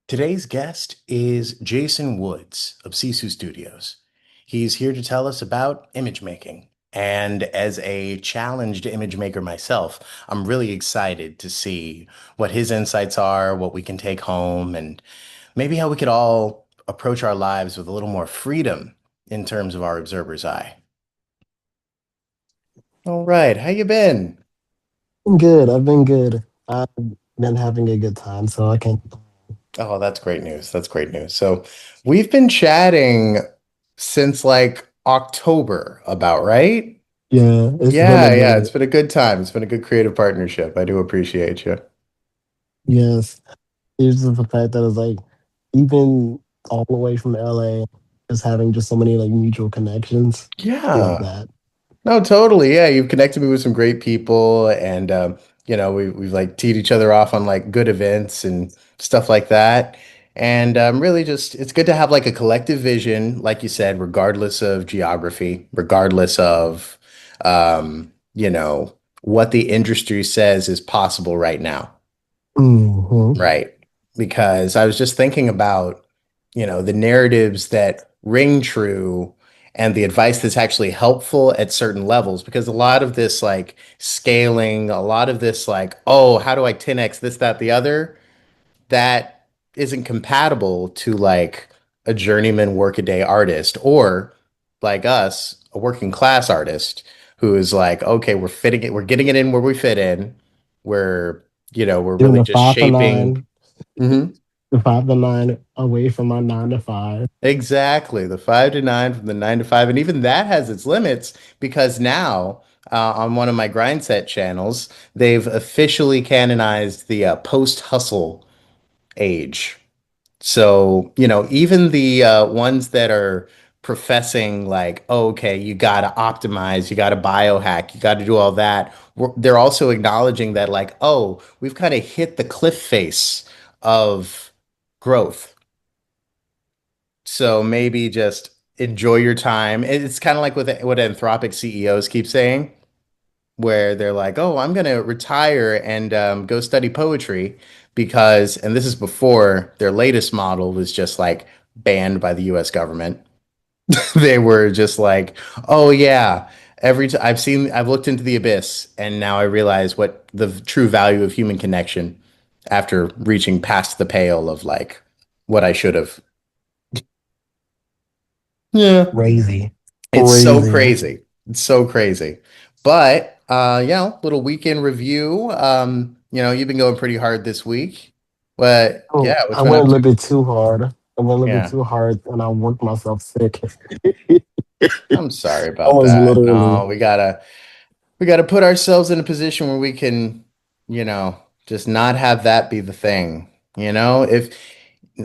Today's guest is Jason Woods of Sisu Studios. He's here to tell us about image making. And as a challenged image maker myself, I'm really excited to see what his insights are, what we can take home, and maybe how we could all approach our lives with a little more freedom in terms of our observer's eye. All right, how you been? Been good. I've been good. I've been having a good time, so I can't. Oh, that's great news. That's great news. So we've been chatting since like October about, right? Yeah, it's been a Yeah. It's minute. been a good time. It's been a good creative partnership. I do appreciate you. Yes, it's just the fact that it's like even all the way from LA, just having just so many like mutual connections. Love Yeah. that. No, totally. Yeah, you've connected me with some great people, and we've like teed each other off on like good events and stuff like that. And really, just it's good to have like a collective vision, like you said, regardless of geography, regardless of what the industry says is possible right now. Hmm. Right. Because I was just thinking about, the narratives that ring true and the advice that's actually helpful at certain levels. Because a lot of this, like scaling, a lot of this, like, oh, how do I 10x this, that, the other, that isn't compatible to like a journeyman workaday artist or like us, a working class artist who is like, okay, we're getting it in where we fit in. We're Doing really just shaping. Mhm. the 5 to 9 away from my 9 to 5. Exactly. The 5 to 9 from the 9 to 5. And even that has its limits because now on one of my grind set channels, they've officially canonized the post hustle age. So, even the ones that are professing like, oh, okay, you got to optimize, you got to biohack, you got to do all that, they're also acknowledging that, like, oh, we've kind of hit the cliff face of growth. So maybe just enjoy your time. It's kind of like what Anthropic CEOs keep saying, where they're like, "Oh, I'm gonna retire and go study poetry because," and this is before their latest model was just like banned by the U.S. government. They were just like, "Oh yeah, every time I've looked into the abyss, and now I realize what the true value of human connection after reaching past the pale of like what I should have." Yeah. Crazy, It's so crazy. crazy. It's so crazy. But little weekend review. You've been going pretty hard this week. But Oh, yeah, I what's been went up a little to? bit too hard. I went a little bit Yeah. too hard, and I worked myself sick. I'm sorry about Almost that. literally. No, we gotta put ourselves in a position where we can, just not have that be the thing. If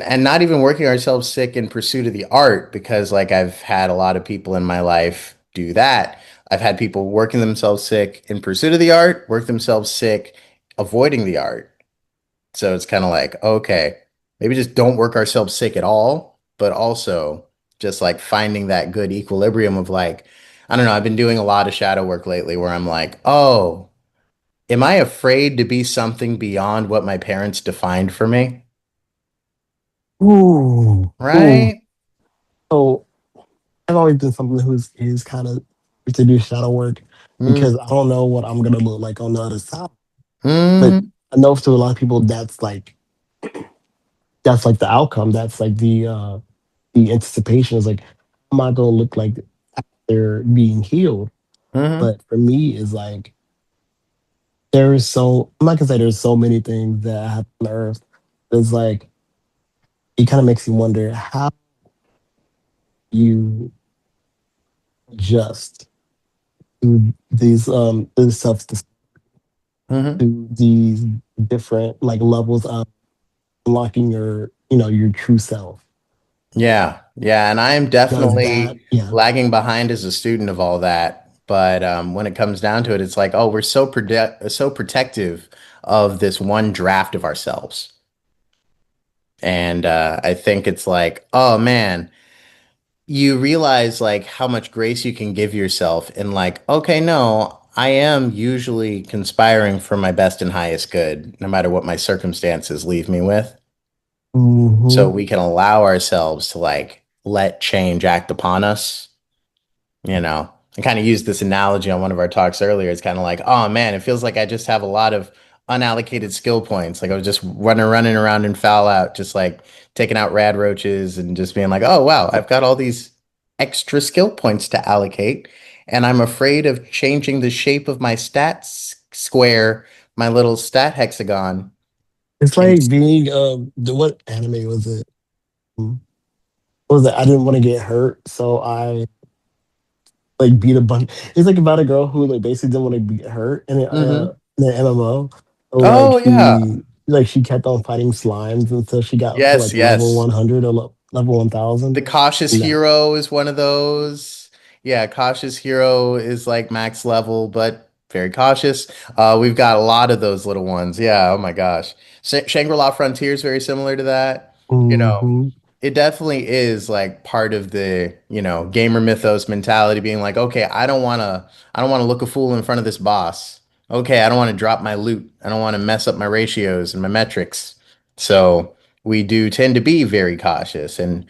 and not even working ourselves sick in pursuit of the art, because like I've had a lot of people in my life do that. I've had people working themselves sick in pursuit of the art, work themselves sick avoiding the art. So it's kind of like, okay, maybe just don't work ourselves sick at all, but also just like finding that good equilibrium of like, I don't know, I've been doing a lot of shadow work lately where I'm like, oh, am I afraid to be something beyond what my parents defined for me? Ooh, ooh. Right? So I've always been someone who's is kind of to do shadow work Mm, because I don't know what I'm gonna look like on the other side. But mm, I know to a lot of people that's like the outcome. That's like the anticipation is like, am I gonna look like they're being healed? mm, But for me, is like I'm not gonna say there's so many things that happen on earth. It's like it kind of makes you wonder how you adjust to these self mm. to these different like levels of unlocking your true self. Yeah, yeah, and I am Does that, definitely yeah. lagging behind as a student of all that. But when it comes down to it, it's like, oh, we're so protective of this one draft of ourselves. And I think it's like, oh man, you realize like how much grace you can give yourself and like, okay, no, I am usually conspiring for my best and highest good, no matter what my circumstances leave me with. so Mm-hmm. we can allow ourselves to like let change act upon us, you know. I kind of used this analogy on one of our talks earlier. It's kind of like, oh man, it feels like I just have a lot of unallocated skill points. Like I was just running around in Fallout, just like taking out rad roaches and just being like, oh wow, I've got all these extra skill points to allocate, and I'm afraid of changing the shape of my stats square, my little stat hexagon. It's And like being what anime was it? What was it? I didn't want to get hurt, so I like beat a bunch. It's like about a girl who like basically didn't want to get hurt hmm in the MMO. So like Oh yeah. she kept on fighting slimes until she got up to Yes, like level yes. 100 or level The 1000. cautious No. hero is one of those. Yeah, cautious hero is like max level, but very cautious. We've got a lot of those little ones. Yeah, oh my gosh. Shangri-La Frontier is very similar to that. You know, Hmm. it definitely is like part of the, gamer mythos mentality being like, okay, I don't want to look a fool in front of this boss. Okay, I don't want to drop my loot. I don't want to mess up my ratios and my metrics. So we do tend to be very cautious. And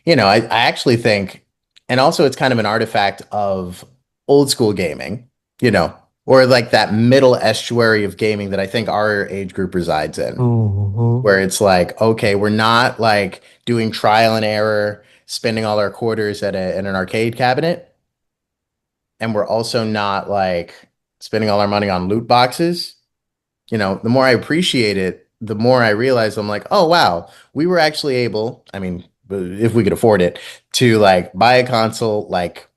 I actually think, and also it's kind of an artifact of old school gaming, you know, or like that middle estuary of gaming that I think our age group resides in, Hmm. where it's like, okay, we're not like doing trial and error, spending all our quarters at an arcade cabinet, and we're also not like spending all our money on loot boxes. The more I appreciate it, the more I realize I'm like, oh wow, we were actually able, I mean, if we could afford it, to like buy a console, like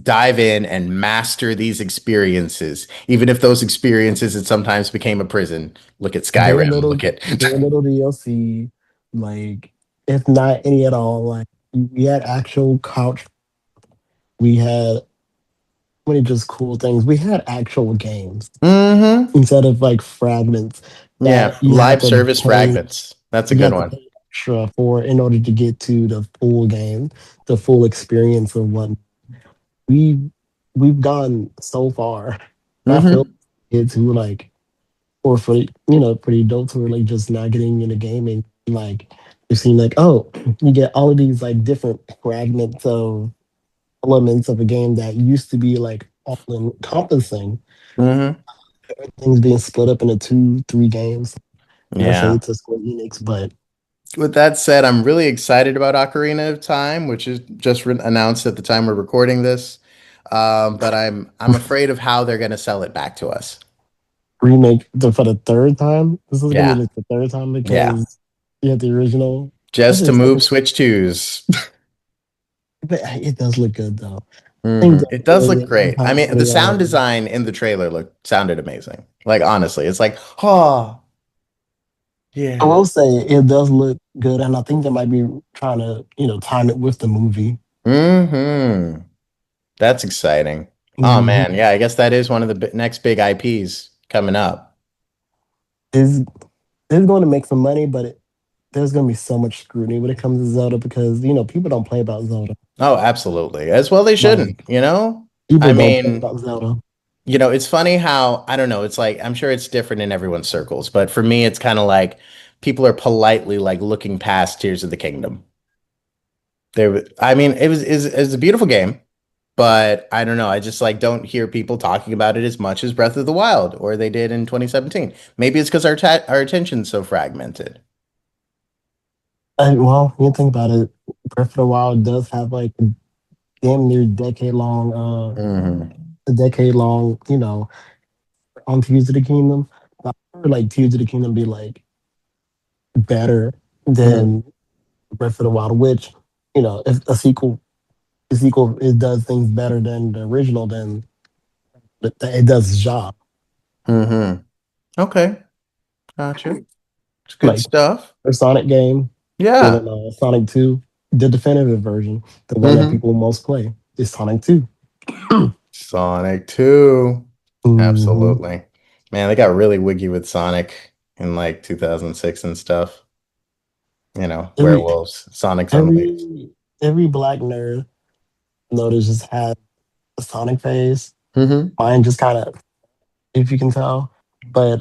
dive in and master these experiences, even if those experiences it sometimes became a prison. Look at Very Skyrim, little, look at very little DLC, like if not any at all. Like we had actual couch. We had many just cool things. We had actual games hmm instead of like fragments Yeah, that you had live to service pay. fragments. That's a You good have to one. pay extra for in order to get to the full game, the full experience of what we we've gone so far. I feel hmm kids who like, or for the adults who are like just not getting into gaming, like you seem like, oh, you get all of these like different fragments of elements of a game that used to be like all encompassing. hmm Things being split up into two, three games. No Yeah. shade to Square Enix, but With that said, I'm really excited about Ocarina of Time, which is just announced at the time we're recording this. But I'm afraid of how they're going to sell it back to us. for the third time. This is gonna be Yeah, like the third time yeah. because you had the original. Just Actually, to the move second, Switch 2s. but it does look good though. I think It does look the great. I mean, the entirely sound design in the trailer sounded amazing. Like honestly, it's like, oh I yeah. will say it does look good, and I think they might be trying to time it with the movie. hmm That's exciting. Oh Hmm. man, yeah. I guess that is one of the next big IPs coming up. Is it's going to make some money, but there's going to be so much scrutiny when it comes to Zelda because people don't play about Zelda. Oh, absolutely. As well, they shouldn't. Like I people don't play mean. about Zelda. It's funny how, I don't know, it's like, I'm sure it's different in everyone's circles, but for me, it's kind of like people are politely like looking past Tears of the Kingdom. I mean, it was a beautiful game, but I don't know. I just like don't hear people talking about it as much as Breath of the Wild or they did in 2017. Maybe it's because our attention's so fragmented. And, well, you think about it, Breath of the Wild does have like damn near hmm a decade long, on Tears of the Kingdom. I heard like Tears of the Kingdom be like better hmm than Breath of the Wild, which, if it does things better than the original, then it does its job. hmm Okay, gotcha. It's good Like stuff. the Sonic game, Yeah. even Sonic 2, the definitive version, the one that hmm people most play, is Sonic 2. Sonic 2. Hmm. Absolutely. Man, they got really wiggy with Sonic in like 2006 and stuff. Every Werewolves, Sonic's Unleashed. every every black nerd notice just had a Sonic phase. hmm Mine just kind of, if you can tell, but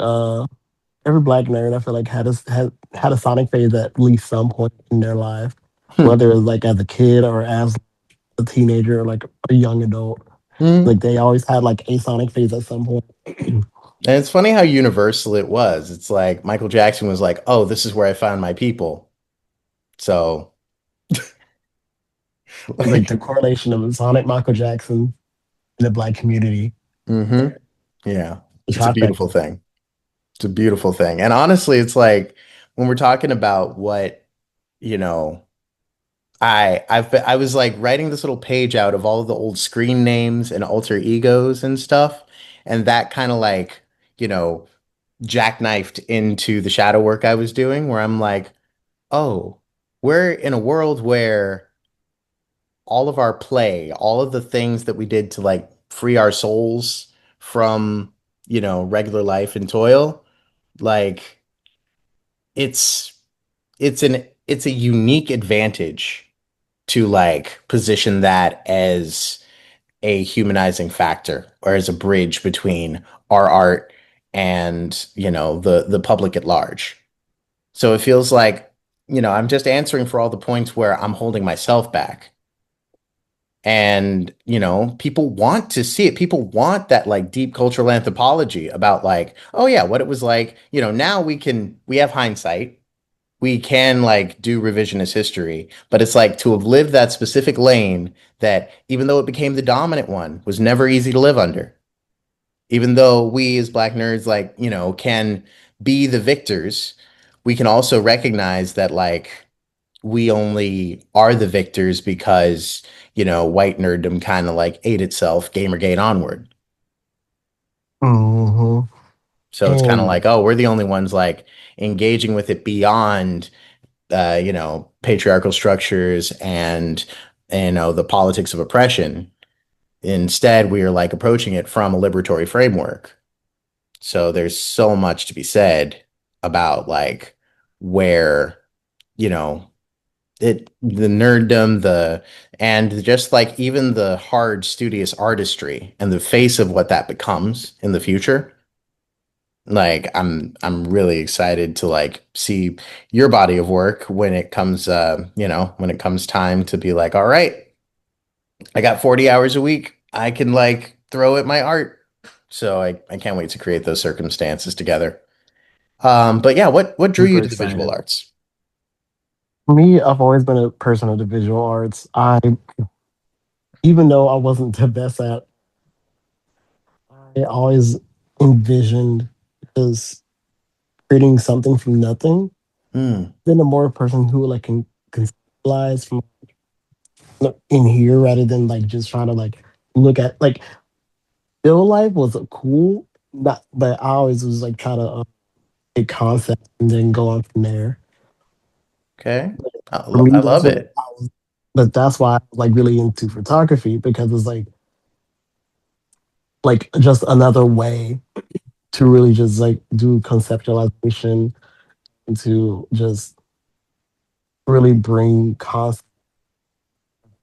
every black nerd I feel like had a Sonic phase at least some point in their life, Hmm. whether it was like as a kid or as a teenager or like a young adult. Hmm. Like they always had like a Sonic phase at some point. And it's funny how universal it was. It's like Michael Jackson was like, "Oh, this is where I found my people." So, It's like like, the correlation of Sonic, Michael Jackson, in the black community. hmm, yeah, The it's a beautiful trifecta. thing. It's a beautiful thing. And honestly, it's like when we're talking about what, you know, I was like writing this little page out of all of the old screen names and alter egos and stuff, and that kind of like, you know, jackknifed into the shadow work I was doing, where I'm like, oh, we're in a world where all of our play, all of the things that we did to like free our souls from, regular life and toil, like it's it's a unique advantage to like position that as a humanizing factor or as a bridge between our art and, the public at large. So it feels like, I'm just answering for all the points where I'm holding myself back. And, people want to see it. People want that like deep cultural anthropology about like, oh yeah, what it was like. Now we have hindsight. We can like do revisionist history, but it's like to have lived that specific lane that even though it became the dominant one was never easy to live under. Even though we as black nerds like, can be the victors, we can also recognize that like we only are the victors because, white nerddom kind of like ate itself Gamergate onward. Hmm. So it's kind of And like, oh, we're the only ones like engaging with it beyond, patriarchal structures and, the politics of oppression. Instead, we are like approaching it from a liberatory framework. So there's so much to be said about like where, you know, the nerddom, and just like even the hard, studious artistry and the face of what that becomes in the future. Like I'm really excited to like see your body of work when it comes when it comes time to be like, all right, I got 40 hours a week. I can like throw at my art. So I can't wait to create those circumstances together. But yeah, what drew you super to the visual excited. arts? For me, I've always been a person of the visual arts. Even though I wasn't the best at, I always envisioned just creating something from nothing. Hmm. Been a more person who like can conceptualize from in here rather than like just trying to like look at like still life was cool, not, but I always was like trying to a concept and then go on from there. Okay. For me, I love it. that's why I was like really into photography because it's like just another way to really just like do conceptualization and to just really bring concept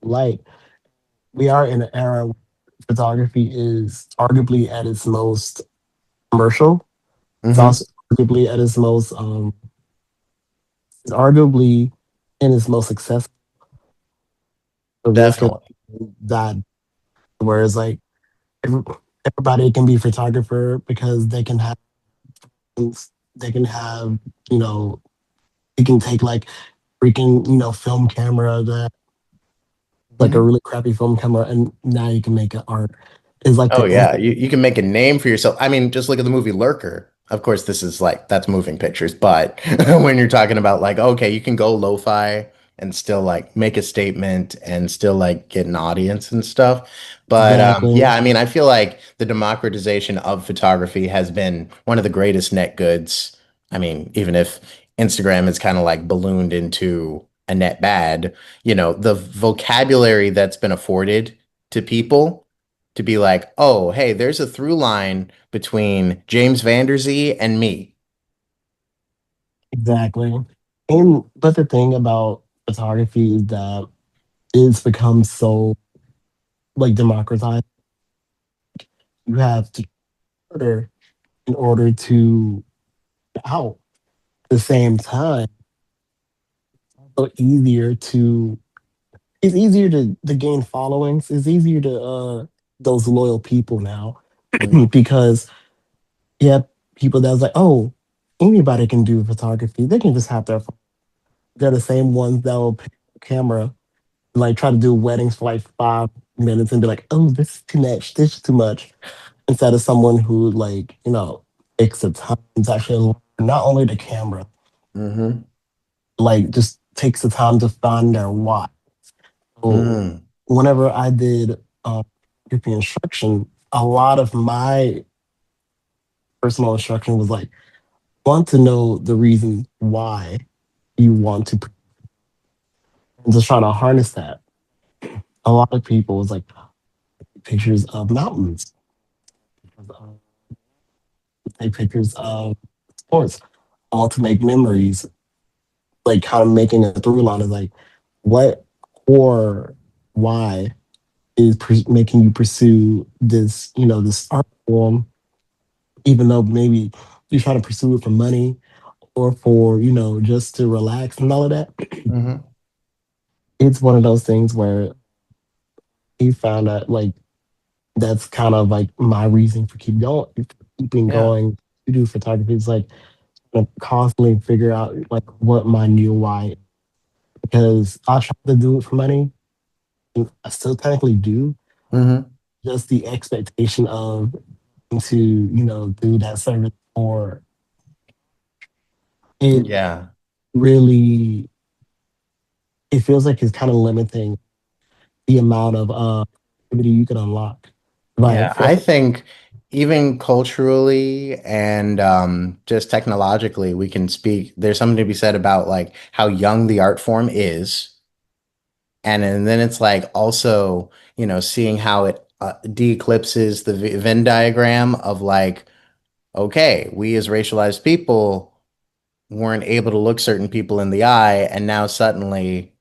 light. We are in an era where photography is arguably at its most commercial. It's Hmm. also arguably at its most it's arguably in its most successful. The risk of Definitely. that, whereas like every, everybody can be a photographer because they can have you know they can take like freaking film camera that like a Hmm. really crappy film camera and now you can make an art is like Oh the yeah, you can make a name for yourself. I mean, just look at the movie Lurker. Of course, this is like that's moving pictures, but when you're talking about like, okay, you can go lo-fi and still like make a statement and still like get an audience and stuff. But exactly yeah, I mean, I feel like the democratization of photography has been one of the greatest net goods. I mean, even if Instagram is kind of like ballooned into a net bad, the vocabulary that's been afforded to people to be like, oh, hey, there's a through line between James Vanderzee and me. exactly. And but the thing about photography is that it's become so like democratized. You have to order in order to out. At the same time, so easier to it's easier to gain followings. It's easier to those loyal people now Mm, because you have people that's like, oh, anybody can do photography. They can just have their phone. They're the same ones that will pick up a camera, like try to do weddings for like 5 minutes and be like, oh, this is too much. This is too much. Instead of someone who like, takes the time to actually learn not only the camera, mm-hmm, like just takes the time to find their why. So mm, whenever I did photography instruction, a lot of my personal instruction was like, want to know the reason why you want to and just try to harness that. A lot of people was like pictures of mountains, take pictures of sports, all to make memories, like kind of making a through line of like what core why is making you pursue this, this art form, even though maybe you try to pursue it for money or for, just to relax and all of that. mm-hmm. It's one of those things where he found that like that's kind of like my reason for keeping Yeah. going to do photography. It's like constantly figure out like what my new why is. Because I try to do it for money. And I still technically do. Mm-hmm. Just the expectation of to, do that service for it Yeah. really it feels like it's kind of limiting the amount of activity you can unlock. Like Yeah. for I think even culturally and just technologically, we can speak. There's something to be said about like how young the art form is. And then it's like also, seeing how it de-eclipses the Venn diagram of like, okay, we as racialized people weren't able to look certain people in the eye, and now suddenly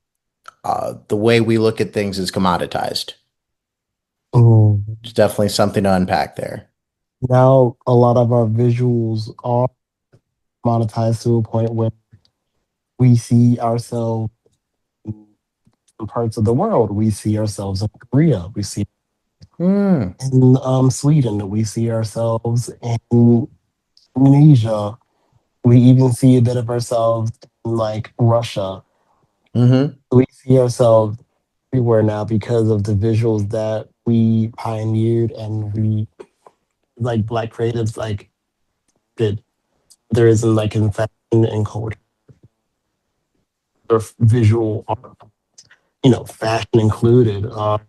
the way we look at things is commoditized. mm, There's definitely something to unpack there. now a lot of our visuals are monetized to a point where we see ourselves in parts of the world. We see ourselves in Korea. We see Mm, in Sweden. We see ourselves in Indonesia. We even see a bit of ourselves in like Russia. hmm. We see ourselves everywhere now because of the visuals that we pioneered and we like black creatives like did. There isn't like in fashion and culture or visual art, fashion included. Um,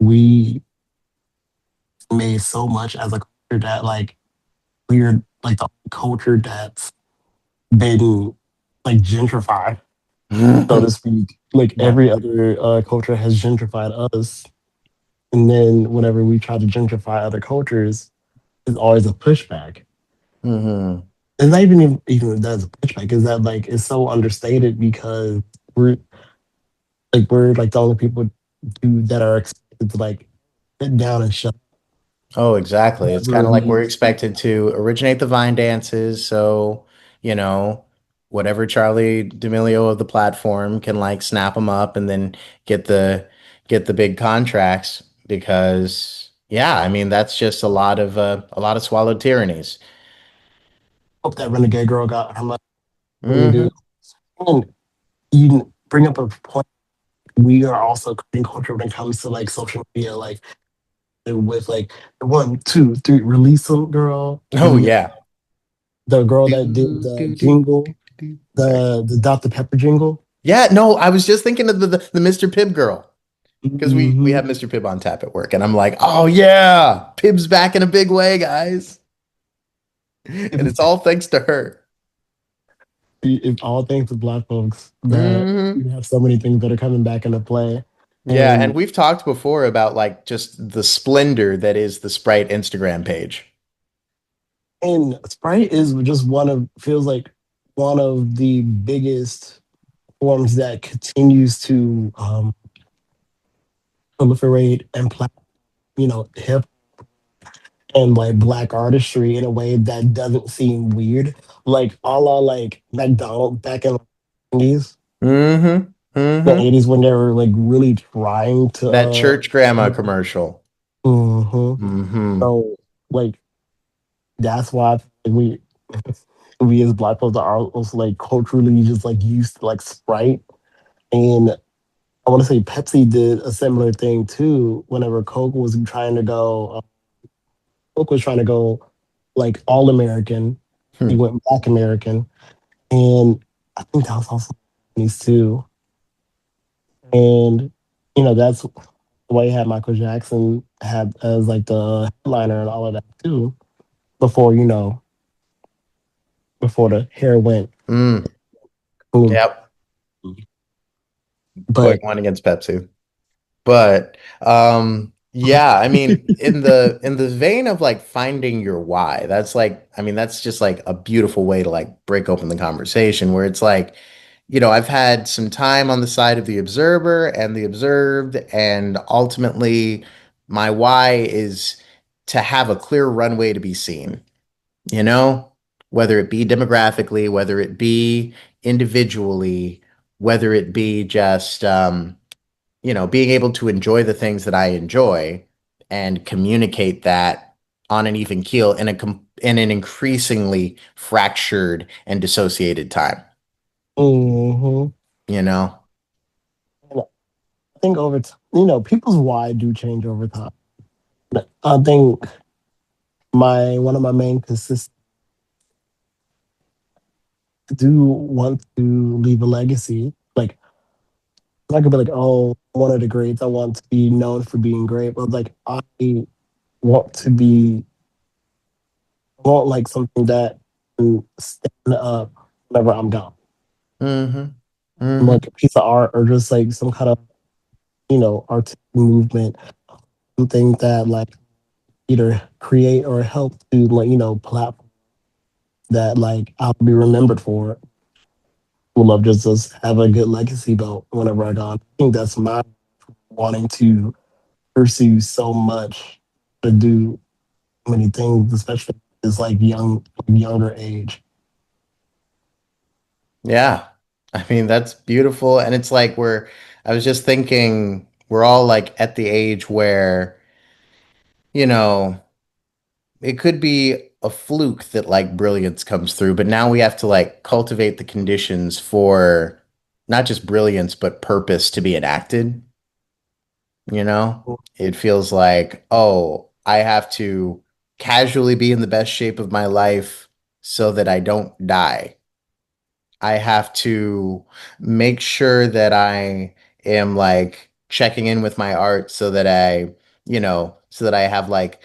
we made so much as a culture that like we're like the culture that's been like gentrified, so to speak. Like Yeah. every other culture has gentrified us, and then whenever we try to gentrify other cultures, there's always a pushback. Hmm. It's not even if that's a pushback. Is that like it's so understated because we're we're like the only people that are expected to like sit down and shut Oh, exactly. It's kind whenever of like we're we speak. expected to originate the Vine dances, so, you know, whatever Charlie D'Amelio of the platform can like snap them up and then get the get the big contracts because yeah, I mean that's just a lot of swallowed tyrannies. Hope that renegade girl got her money. Really do. Hmm. And you bring up a point. We are also cutting culture when it comes to like social media, like with like the 1, 2, 3 release them girl, Oh and yeah. the girl that did Do, the do, do, jingle, do. Sorry. the Dr. Pepper jingle. Yeah, no, I was just thinking of the Mr. Pibb girl because we Hmm. have Mr. Pibb on tap at work, and I'm like, oh yeah, Pibb's back in a big way, guys, and it's all thanks to her. If all thanks to Black folks that Hmm. we have so many things that are coming back into play, Yeah, and and we've talked before about like just the splendor that is the Sprite Instagram page. Sprite is just one of feels like one of the biggest forms that continues to proliferate and hip and like black artistry in a way that doesn't seem weird, like a la like McDonald's back in the 90s, Mm-hmm. the Mm-hmm. 80s when they were like really trying to That church grandma commercial. hmm Mm-hmm. so like that's why I think we as black folks are also like culturally just like used to like Sprite. And I want to say Pepsi did a similar thing too whenever Coke was trying to go like all American. He Hmm. went Black American, and I think that was also these too. And that's why you had Michael Jackson had as like the headliner and all of that too. Before before the hair went Mm. boom. Yep. Point But one against Pepsi. But yeah, I mean, in the vein of like finding your why, that's like, I mean, that's just like a beautiful way to like break open the conversation where it's like, I've had some time on the side of the observer and the observed, and ultimately my why is to have a clear runway to be seen, you know, whether it be demographically, whether it be individually, whether it be just being able to enjoy the things that I enjoy and communicate that on an even keel in an increasingly fractured and dissociated time, mhm. you know? And I think over time, people's why do change over time. I think my one of my main consists do want to leave a legacy. Like I could be like, oh, one of the greats. I want to be known for being great, but like want to be I want like something that can stand up whenever I'm gone. Mm-hmm. Mm-hmm. Like a piece of art or just like some kind of artistic movement, something that like either create or help to like platform that like I'll be remembered for. Would love just to have a good legacy belt whenever I gone. I think that's my wanting to pursue so much to do many things, especially as like younger age. Yeah. I mean, that's beautiful. And it's like I was just thinking, we're all like at the age where, you know, it could be a fluke that like brilliance comes through, but now we have to like cultivate the conditions for not just brilliance, but purpose to be enacted, you know? It feels like, oh, I have to casually be in the best shape of my life so that I don't die. I have to make sure that I am like checking in with my art so that so that I have like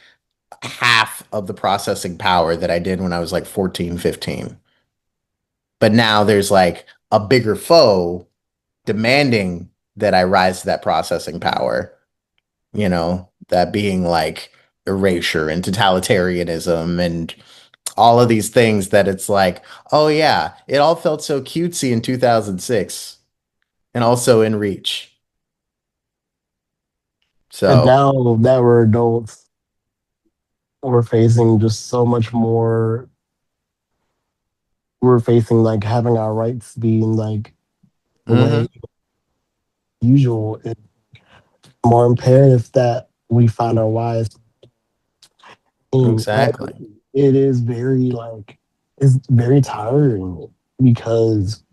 half of the processing power that I did when I was like 14, 15. But now there's like a bigger foe demanding that I rise to that processing power, that being like erasure and totalitarianism and all of these things that it's like, oh yeah, it all felt so cutesy in 2006 and also in Reach. And So, now that we're adults, we're facing just so much more. We're facing like having our rights being like the way mhm, usual. It's more imperative that we find our whys. And exactly. it is very it's very tiring because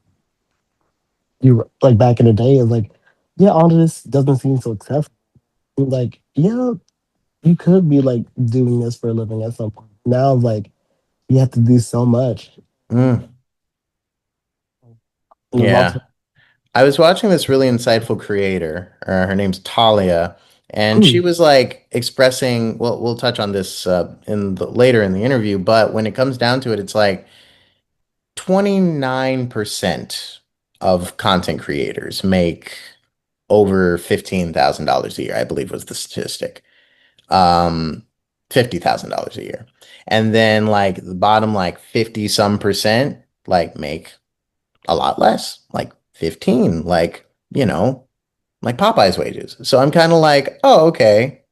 you like back in the day, it's like, yeah, all of this doesn't seem so accessible. Like, yeah, you could be like doing this for a living at some point. Now, like, you have to do so much. Mm, And there's yeah. also, I was watching this really insightful creator. Her name's Talia, and she mm, was like expressing. Well, we'll touch on this later in the interview, but when it comes down to it, it's like 29% of content creators make over $15,000 a year, I believe was the statistic. Um, $50,000 a year, and then like the bottom like 50 some percent like make a lot less, like 15, like, you know. like Popeye's wages. So I'm kind of like, oh, okay,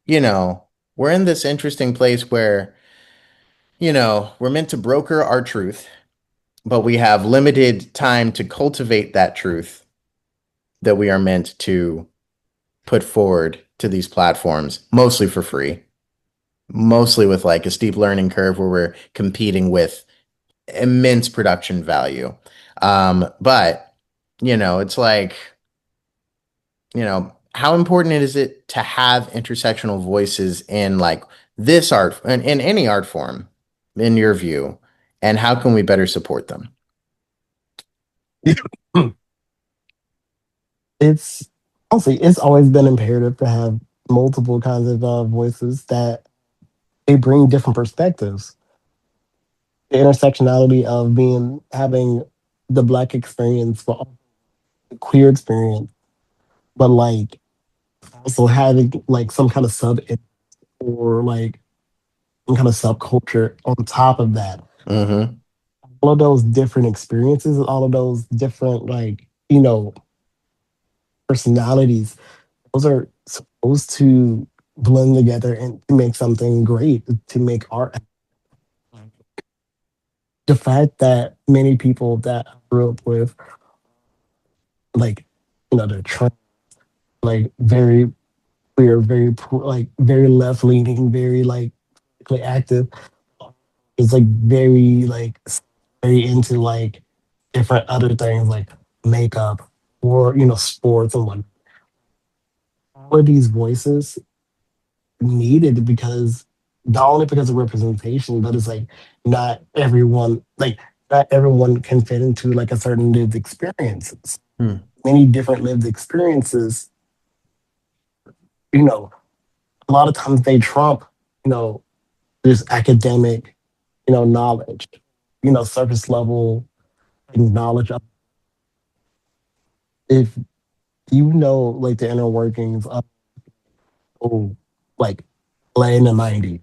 you know, we're in this interesting place where, we're meant to broker our truth, but we have limited time to cultivate that truth that we are meant to put forward to these platforms, mostly for free, mostly with like a steep learning curve where we're competing with immense production value. But it's like, how important is it to have intersectional voices in like this art in any art form, in your view, and how can we better support them? It's honestly, it's always been imperative to have multiple kinds of voices that they bring different perspectives. The intersectionality of being having the black experience, but also the queer experience, but like also having like some kind of sub or like some kind of subculture on top of that. Mm-hmm. All of those different experiences, all of those different like personalities, those are supposed to blend together and to make something great, to make art. The fact that many people that I grew up with, like, they're like very queer, very like very left leaning, very like politically active, is like very like very into like different other things like makeup or sports and what. All of these voices needed because not only because of representation, but it's like not everyone like not everyone can fit into like a certain lived experience. Hmm. Many different lived experiences, you know, a lot of times they trump, you know, this academic, knowledge, surface level knowledge of if you know like the inner workings of oh, like LA in the 90s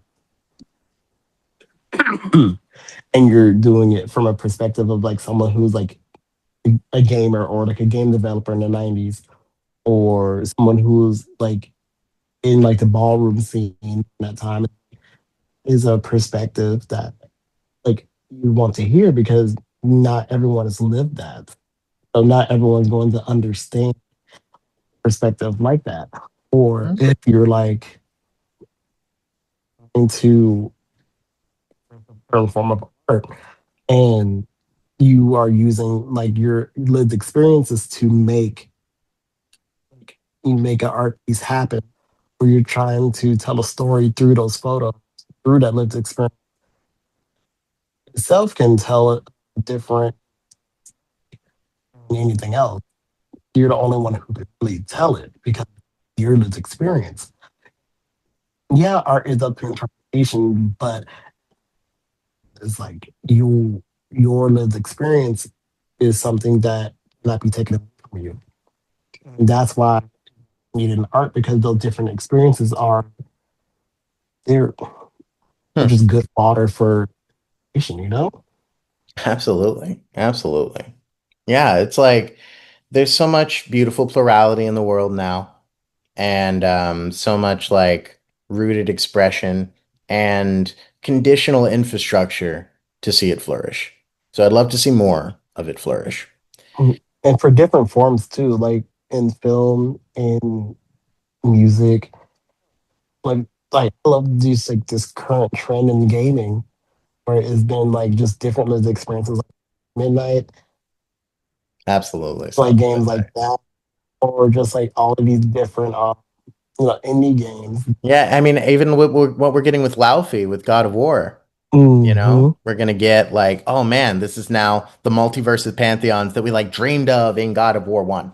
and you're doing it from a perspective of like someone who's like a gamer or like a game developer in the 90s or someone who's like in like the ballroom scene in that time is a perspective that like you want to hear because not everyone has lived that. So not everyone's going to understand perspective like that. Or if you're like into a form of art and you are using like your lived experiences to make an art piece happen, or you're trying to tell a story through those photos, through that lived experience itself can tell it different than anything else. You're the only one who can really tell it because your lived experience. Yeah, art is up to interpretation, but it's like your lived experience is something that cannot be taken away from you. And that's why you need an art because those different experiences they're they're Hmm. just good fodder for creation. Absolutely. Absolutely. Yeah, it's like there's so much beautiful plurality in the world now, and so much like rooted expression and conditional infrastructure to see it flourish. So I'd love to see more of it flourish. And for different forms too, like in film, in music, like I love this current trend in gaming where it's been like just different lived experiences like midnight, Absolutely. like games like that, or just like all of these different indie games. Yeah, I mean, even what we're getting with Laufey with God of War, Hmm. we're gonna get like, oh man, this is now the multiverse of pantheons that we like dreamed of in God of War 1.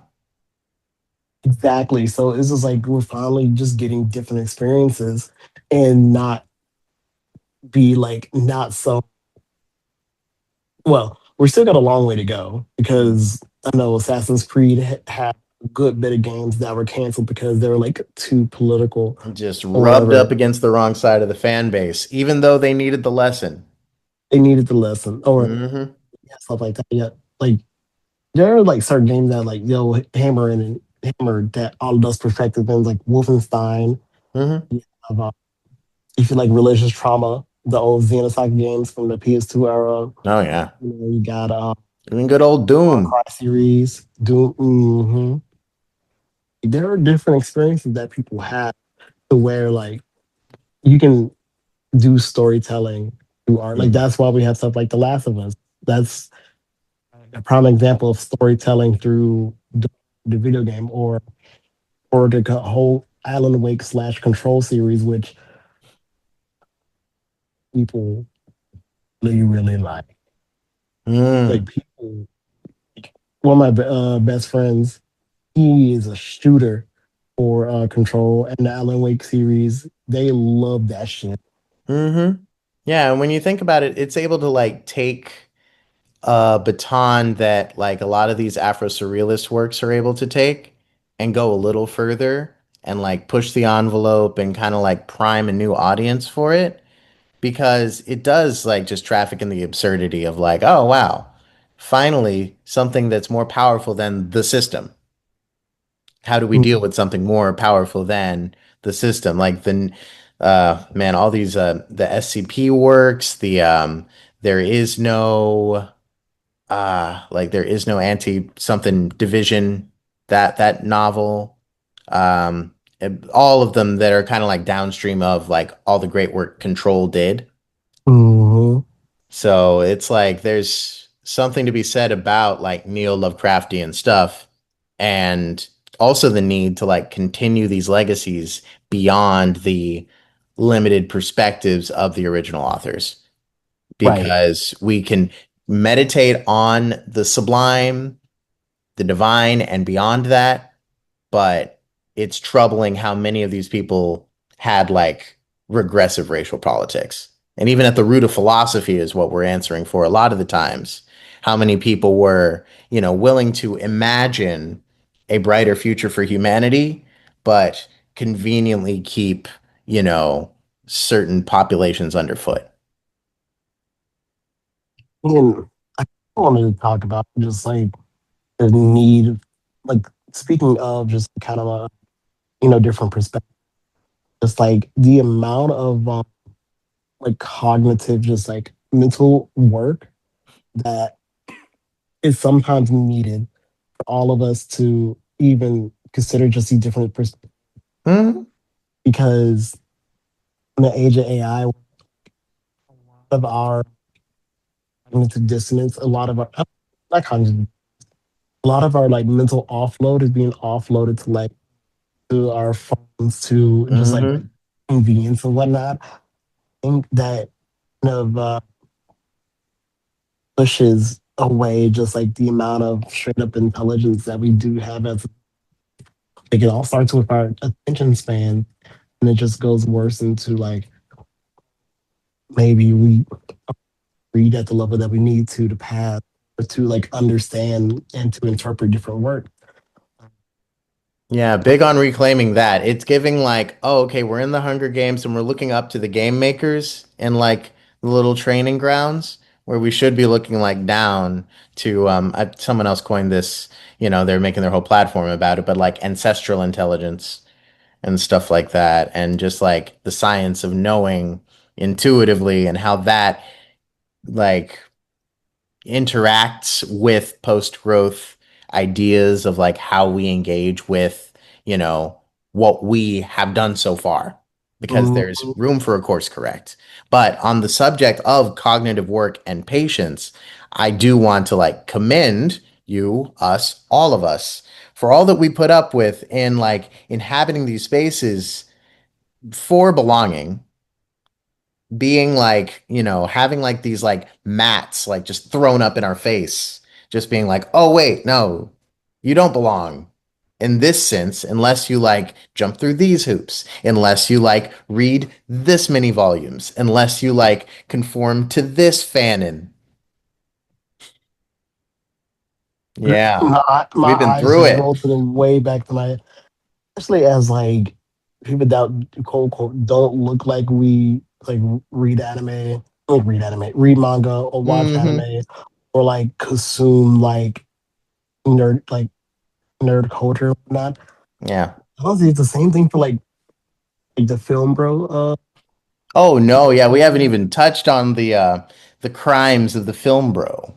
Exactly. So it's just like we're finally just getting different experiences and not be like not so well, we still got a long way to go because I know Assassin's Creed had a good bit of games that were canceled because they were like too political Just or rubbed up whatever. against the wrong side of the fan base, even though they needed the lesson. They needed the lesson or Hmm. yeah, stuff like that. Yeah, like there are like certain games that like they'll hammer in and hammered that all of those perspectives in like Wolfenstein. Hmm. You have, if you like religious trauma, the old Xenosaga games from the PS2 era. Oh yeah. You got Even good old Far Doom. Cry series. Doom. There are different experiences that people have to where like you can do storytelling through art. Like Mm. that's why we have stuff like The Last of Us. That's a prime example of storytelling through the video game, or the whole Alan Wake slash Control series, which people really really like. Like Mm. people, one of my best friends, he is a shooter for Control and the Alan Wake series. They love that shit. Hmm. Yeah, and when you think about it, it's able to like take a baton that like a lot of these Afro surrealist works are able to take and go a little further and like push the envelope and kind of like prime a new audience for it because it does like just traffic in the absurdity of like, oh wow, finally something that's more powerful than the system. How do we deal with something more powerful than the system? Like the man, all these the SCP works, the there is no like there is no anti something division, that novel, all of them that are kind of like downstream of like all the great work Control did. Mm-hmm. So it's like there's something to be said about like neo Lovecraftian stuff and also the need to like continue these legacies beyond the limited perspectives of the original authors Right. because we can meditate on the sublime, the divine, and beyond that, but it's troubling how many of these people had like regressive racial politics. And even at the root of philosophy is what we're answering for a lot of the times. How many people were, willing to imagine a brighter future for humanity, but conveniently keep, you know, certain populations underfoot. And I wanted to talk about just like the need, like speaking of just kind of a different perspective, just like the amount of like cognitive, just like mental work that is sometimes needed for all of us to even consider just the different perspectives. Hmm. Because in the age of AI, a lot of our cognitive dissonance, a lot of our not cognitive, a lot of our like mental offload is being offloaded to like to our phones to just like Hmm. convenience and whatnot. I think that kind of pushes away just like the amount of straight up intelligence that we do have as like it all starts with our attention span and it just goes worse into like maybe we read at the level that we need to pass or to like understand and to interpret different work. Yeah, big on reclaiming that. It's giving like, oh, okay, we're in the Hunger Games and we're looking up to the game makers and like the little training grounds where we should be looking like down to someone else coined this, they're making their whole platform about it, but like ancestral intelligence and stuff like that and just like the science of knowing intuitively and how that like interacts with post growth ideas of like how we engage with, you know, what we have done so far, because there's Mhm. room for a course correct. But on the subject of cognitive work and patience, I do want to like commend you, us, all of us for all that we put up with in like inhabiting these spaces for belonging, being like, having like these like mats like just thrown up in our face, just being like, oh, wait, no, you don't belong in this sense unless you like jump through these hoops, unless you like read this many volumes, unless you like conform to this fanon. Yeah, My we've been eyes through just it. roll to the way back to my, especially as like people that quote unquote don't look like we like read anime, read manga or watch Hmm. anime or like consume like nerd like nerd culture and whatnot. Yeah. Honestly, it's the same thing for like the film, bro. Oh no, yeah, we haven't even touched on the crimes of the film bro.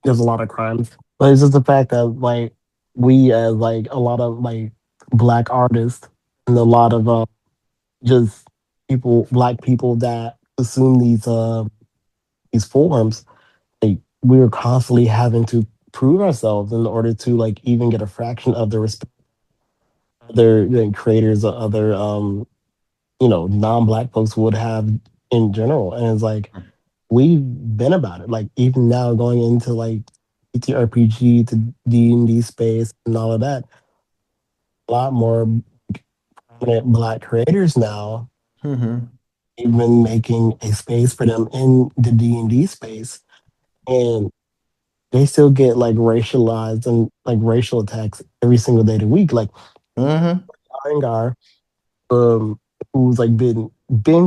There's a lot of crimes, but it's just the fact that like we as like a lot of like black artists and a lot of just people, black people that assume these forms, like we're constantly having to prove ourselves in order to like even get a fraction of the respect other creators or other non-black folks would have in general. And it's like we've been about it. Like even now going into like TTRPG to D&D space and all of that, a lot more prominent black creators now Hmm. even making a space for them in the D&D space. And they still get like racialized and like racial attacks every single day of the week. Like Hmm. Iyengar, who's like been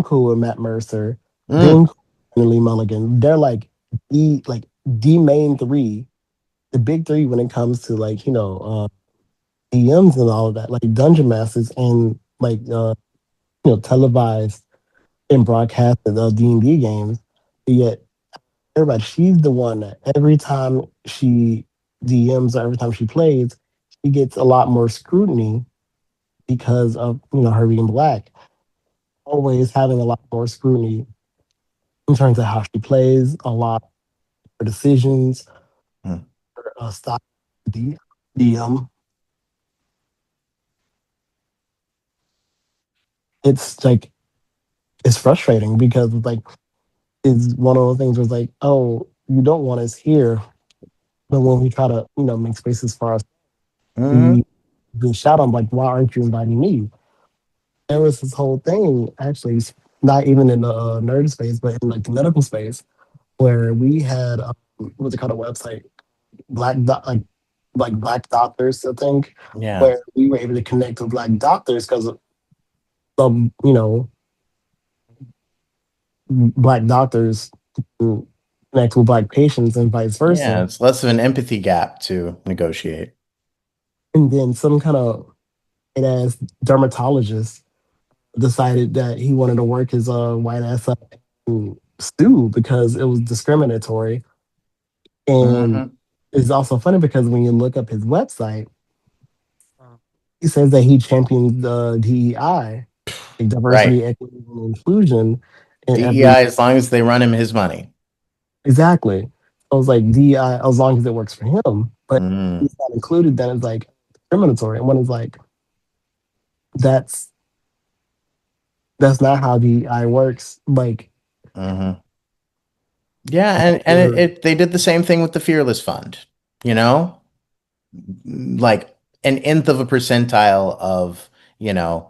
cool with Matt Mercer, been Mm. cool with Lee Mulligan. They're the main three, the big three when it comes to like DMs and all of that, like dungeon masters and like televised and broadcasted D&D games. But yet everybody, she's the one that every time she DMs or every time she plays, she gets a lot more scrutiny because of her being black. Always having a lot more scrutiny in terms of how she plays, a lot of her decisions, Mm. her style, the it's like it's frustrating because like it's one of those things where it's like, oh, you don't want us here, but when we try to make spaces for us, Hmm. we been shot on like, why aren't you inviting me? There was this whole thing actually, not even in the nerd space, but in like the medical space, where we had what's it called, a website, like black doctors, I think, Yeah. where we were able to connect with black doctors because some black doctors who connect with black patients and vice Yeah, versa. it's less of an empathy gap to negotiate. And then some kind of ass dermatologist decided that he wanted to work his white ass up and sue because it was discriminatory. And Hmm. it's also funny because when you look up his website, he says that he champions the DEI, like Right. diversity, equity, and inclusion in every. DEI, as long as they run him his money. Exactly. I was like, DEI, as long as it works for him, but Mm. he's not included, then it's like discriminatory. And when it's like, that's that's not how DEI works. Like, Hmm. Yeah, and you're, they did the same thing with the Fearless Fund, you know? Like an nth of a percentile of,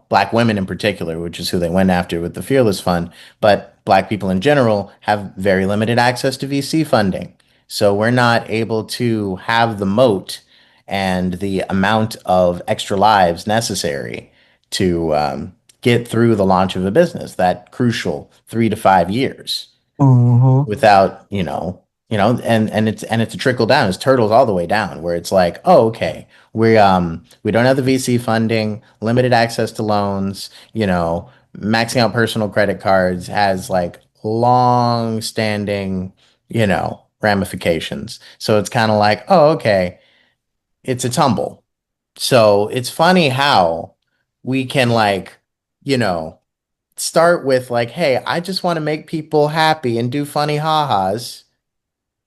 black women in particular, which is who they went after with the Fearless Fund, but black people in general have very limited access to VC funding. So we're not able to have the moat and the amount of extra lives necessary to get through the launch of a business, that crucial 3 to 5 years mhm. without, and it's a trickle down. It's turtles all the way down, where it's like, oh, okay, we don't have the VC funding, limited access to loans, maxing out personal credit cards has like long standing, ramifications. So it's kind of like, oh, okay, it's a tumble. So it's funny how we can like, you know, start with like, hey, I just want to make people happy and do funny ha-has,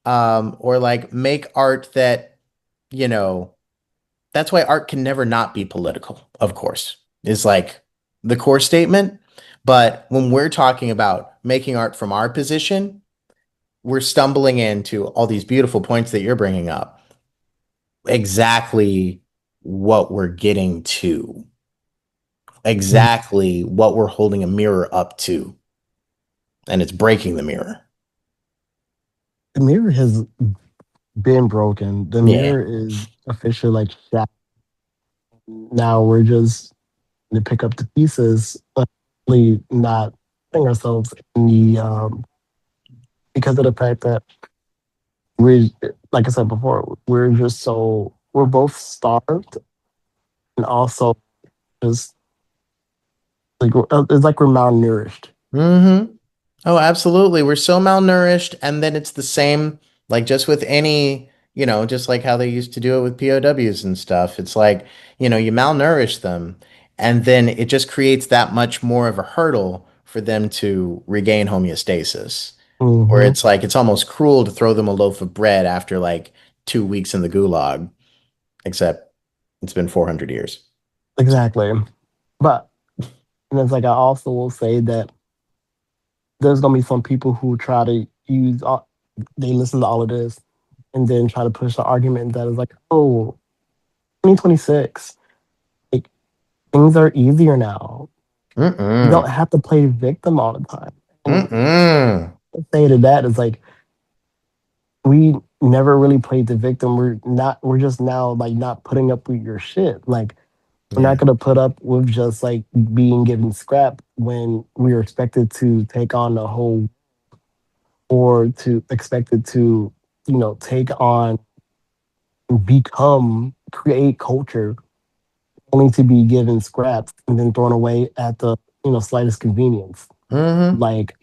or like make art that, you know, that's why art can never not be political, of course, is like the core statement. But when we're talking about making art from our position, we're stumbling into all these beautiful points that you're bringing up. Exactly what we're getting to, exactly what we're holding a mirror up to, and it's breaking the mirror. The mirror has been broken. The Yeah. mirror is officially like shattered. Now we're just to pick up the pieces, but really not putting ourselves in the because of the fact that we're, like I said before, we're just so. we're both starved and also just like it's like we're malnourished. Mm-hmm. Oh, absolutely. We're so malnourished, and then it's the same, like just with any, just like how they used to do it with POWs and stuff. It's like, you malnourish them, and then it just creates that much more of a hurdle for them to regain homeostasis. Where Hmm. it's like it's almost cruel to throw them a loaf of bread after like 2 weeks in the gulag, except it's been 400 years. Exactly. But and it's like I also will say that there's gonna be some people who try to use they listen to all of this and then try to push the argument that is like, oh, 2026, like things are easier now. You Mm-mm. don't have to play victim all the time. And Mm-mm. say to that is like we never really played the victim. We're just now like not putting up with your shit. Like we're not Yeah. gonna put up with just like being given scrap when we are expected to take on the whole or to expected to, take on become create culture only to be given scraps and then thrown away at the slightest convenience. Mm-hmm. Like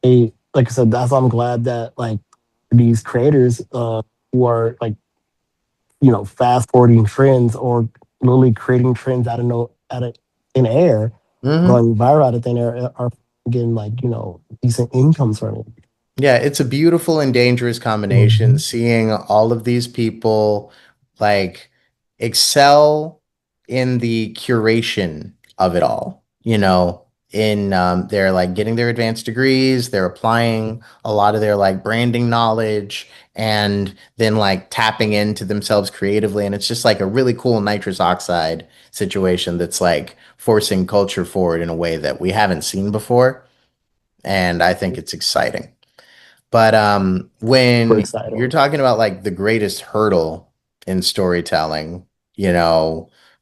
like I said, that's why I'm glad that like these creators who are like fast forwarding trends or literally creating trends out of no out of thin air, Mm-hmm. going viral out of thin air are getting like decent incomes from it. Yeah, it's a beautiful and dangerous combination Mhm. seeing all of these people like excel in the curation of it all. In they're like getting their advanced degrees, they're applying a lot of their like branding knowledge and then like tapping into themselves creatively. And it's just like a really cool nitrous oxide situation that's like forcing culture forward in a way that we haven't seen before. And I think it's exciting. But Super when you're exciting. talking about like the greatest hurdle in storytelling,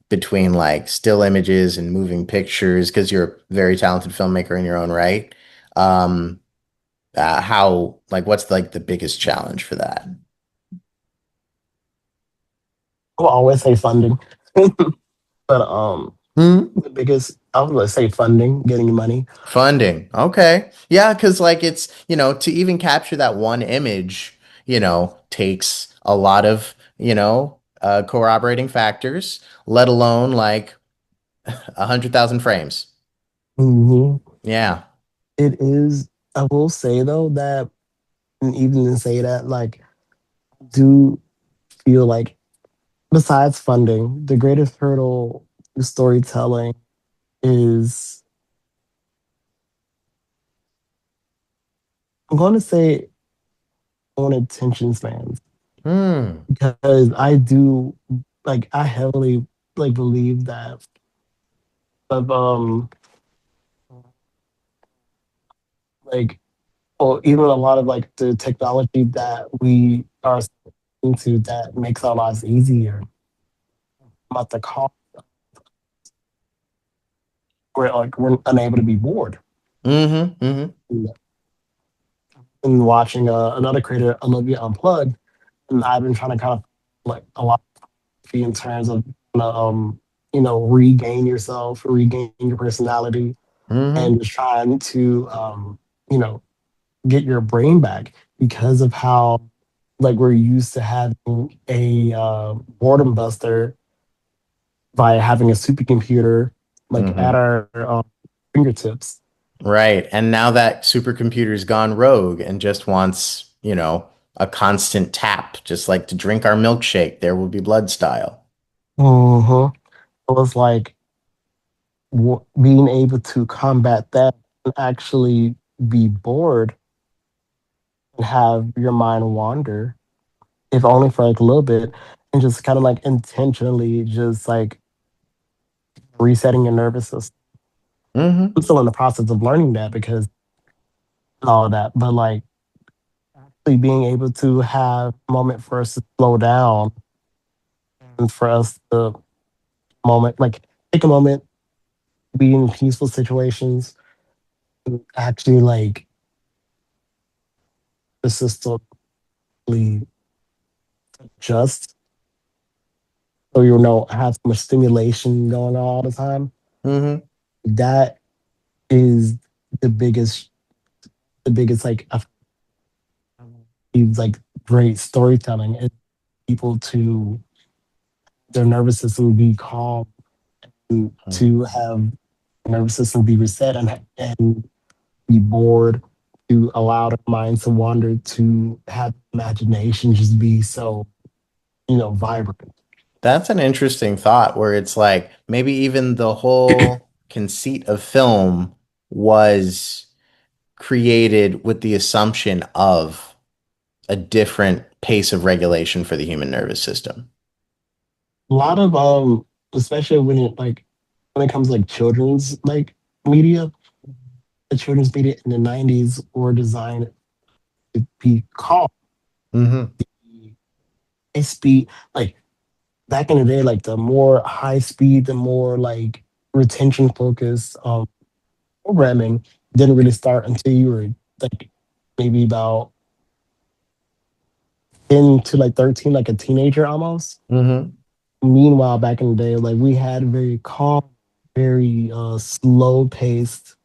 between like still images and moving pictures, because you're a very talented filmmaker in your own right, um, what's like the biggest challenge for that? I'll always say funding, but Hmm? the biggest I was gonna say funding, getting money. Funding. Okay. Yeah, because like it's, to even capture that one image, takes a lot of, corroborating factors, let alone like 100,000 frames. Hmm. Yeah. It is. I will say though that, and even to say that, like, do feel like besides funding, the greatest hurdle to storytelling is I'm going to say on attention spans Hmm. because I do like I heavily like believe that of like or even a lot of like the technology that we are into that makes our lives easier about the cost we're unable to be bored Mm-hmm. Mm-hmm. and watching another creator Olivia Unplugged and I've been trying to kind of like a lot in terms of regain yourself regain your personality Mm-hmm. and just trying to you know get your brain back because of how like we're used to having a boredom buster by having a supercomputer like at Mm-hmm. our fingertips. Right. And now that supercomputer's gone rogue and just wants, a constant tap, just like to drink our milkshake, there will be blood style. Hmm. It was like being able to combat that and actually be bored and have your mind wander, if only for like a little bit, and just kind of like intentionally just like resetting your nervous system. Mm-hmm. I'm still in the process of learning that because all of that, but like actually being able to have a moment for us to slow down and for us to moment like take a moment, be in peaceful situations, and actually like the system really adjust. so you know have so much stimulation going on all the time. Hmm. That is the biggest like like great storytelling is people to their nervous system be calm and to have nervous system be reset and be bored, to allow their minds to wander, to have imagination just be so, vibrant. That's an interesting thought where it's like maybe even the whole conceit of film was created with the assumption of a different pace of regulation for the human nervous system. A lot of especially when it comes to, like children's media, the children's media in the 90s were designed to be calm, Hmm. high speed, like back in the day, like the more high speed, the more like retention focused programming didn't really start until you were like maybe about 10 to like 13, like a teenager almost. Hmm. Meanwhile, back in the day, like we had very calm, very slow paced,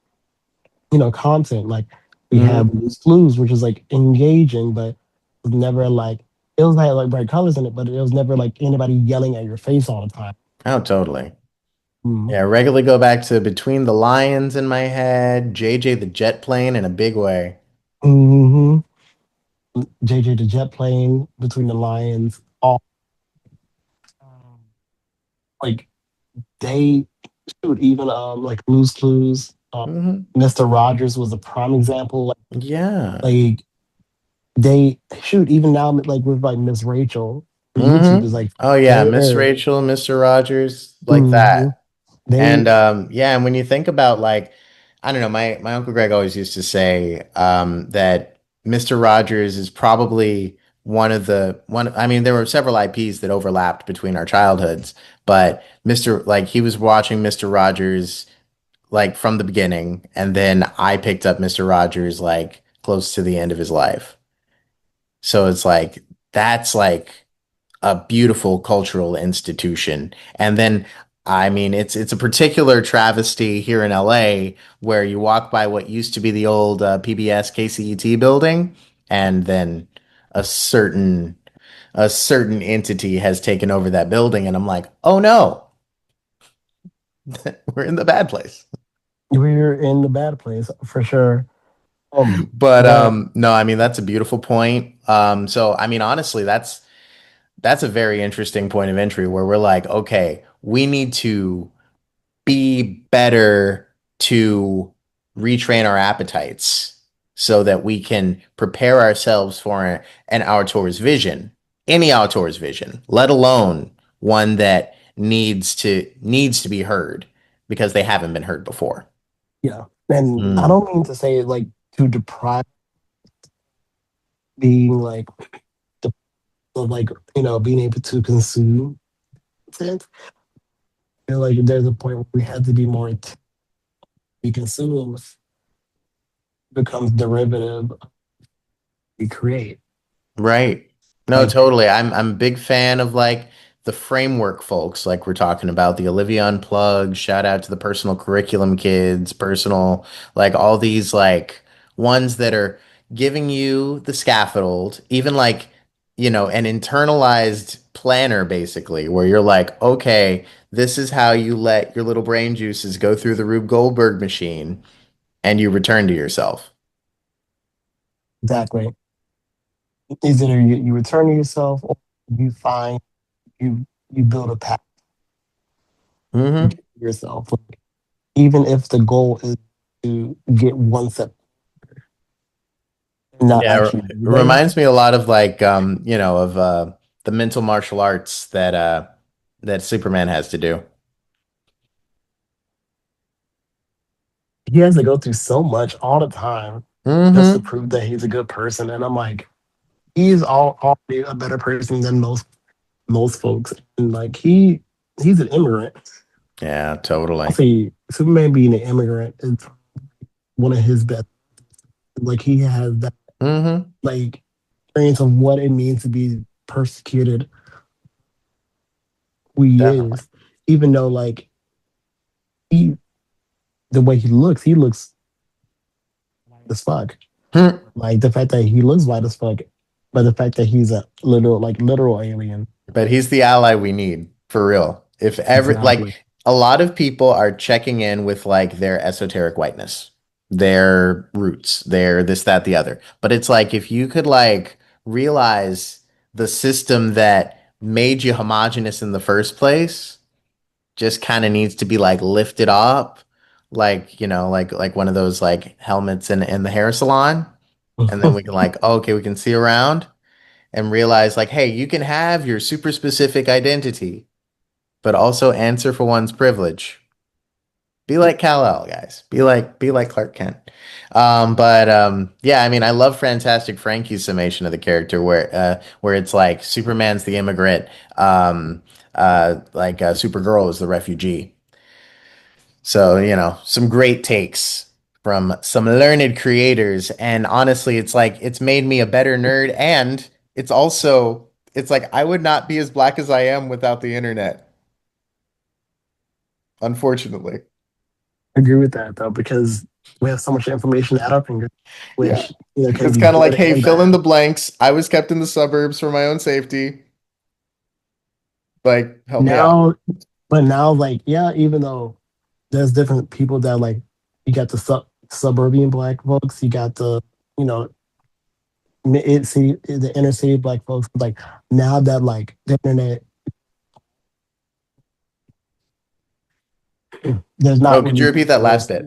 content. Like we Hmm. have Blue's Clues, which is like engaging, but it was never like it was like bright colors in it, but it was never like anybody yelling at your face all the time. Oh, totally. Mm-hmm. Yeah, regularly go back to Between the Lions in my head, JJ the Jet Plane in a big way. Mm-hmm. JJ the Jet Plane, Between the Lions, all like they shoot even like Blue's Clues. Hmm. Mr. Rogers was a prime example. Yeah. Like they shoot even now like with like Miss Rachel, her YouTube Hmm. is like Oh yeah, Miss there. Rachel, Mr. Rogers, like Hmm. that. And They yeah, and when you think about like, I don't know, my Uncle Greg always used to say that Mr. Rogers is probably one of the one. I mean, there were several IPs that overlapped between our childhoods, but Mr. like he was watching Mr. Rogers like from the beginning, and then I picked up Mr. Rogers like close to the end of his life. So it's like that's like a beautiful cultural institution. And then, I mean, it's a particular travesty here in LA where you walk by what used to be the old PBS KCET building, and then a certain a certain entity has taken over that building, and I'm like, oh no, we're in the bad place. we're in the bad place for sure. But But no, I mean that's a beautiful point. So I mean honestly, that's a very interesting point of entry where we're like, okay, we need to be better to retrain our appetites so that we can prepare ourselves for an outdoors vision, any outdoors vision, let alone one that needs to be heard because they haven't been heard before. yeah, and I Mm, don't mean to say it like to deprive being like the of like being able to consume content. I feel like there's a point where we have to be more we consume becomes derivative we create. right. No, Like totally. I'm a big fan of like the framework folks, like we're talking about the Olivia Unplugged, shout out to the personal curriculum kids, personal, like all these like ones that are giving you the scaffold, even like, an internalized planner basically, where you're like, okay, this is how you let your little brain juices go through the Rube Goldberg machine and you return to yourself. exactly. Is either you return to yourself or you find you build a path to Hmm. get to yourself. Like, even if the goal is to get one step and not Yeah, actually it be there. reminds me a lot of like of the mental martial arts that Superman has to do. He has to go through so much all the time just to Hmm. prove that he's a good person. And I'm like, he's already a better person than most folks. And like he's an immigrant. Yeah, I'll totally. say Superman being an immigrant is one of his best. Like he has that Hmm. like experience of what it means to be persecuted who he Definitely. is, even though like he the way he looks as fuck. Hmm. Like the fact that he looks white as fuck, but the fact that he's a literal alien. But he's the ally we need for real. If every Exactly. like a lot of people are checking in with like their esoteric whiteness, their roots, their this, that, the other. But it's like if you could like realize the system that made you homogenous in the first place just kind of needs to be like lifted up, like, like one of those like helmets in the hair salon. And then we can like, oh, okay, we can see around and realize like, hey, you can have your super specific identity, but also answer for one's privilege. Be like Kal-El, guys. Be like Clark Kent. But yeah, I mean, I love Fantastic Frankie's summation of the character where it's like Superman's the immigrant, Supergirl is the refugee. So, some great takes from some learned creators. And honestly, it's like it's made me a better nerd. And it's like I would not be as black as I am without the internet, unfortunately. Agree with that though, because we have so much information at our fingers, Yeah. which can It's be kind of like, good hey, and fill in bad. the blanks. I was kept in the suburbs for my own safety. Like, help me out. Now, but now, like, yeah, even though there's different people that like, you got the suburban black folks, you got the you know the inner city black folks. Like now that like the internet, there's Oh, not could you really repeat that last there's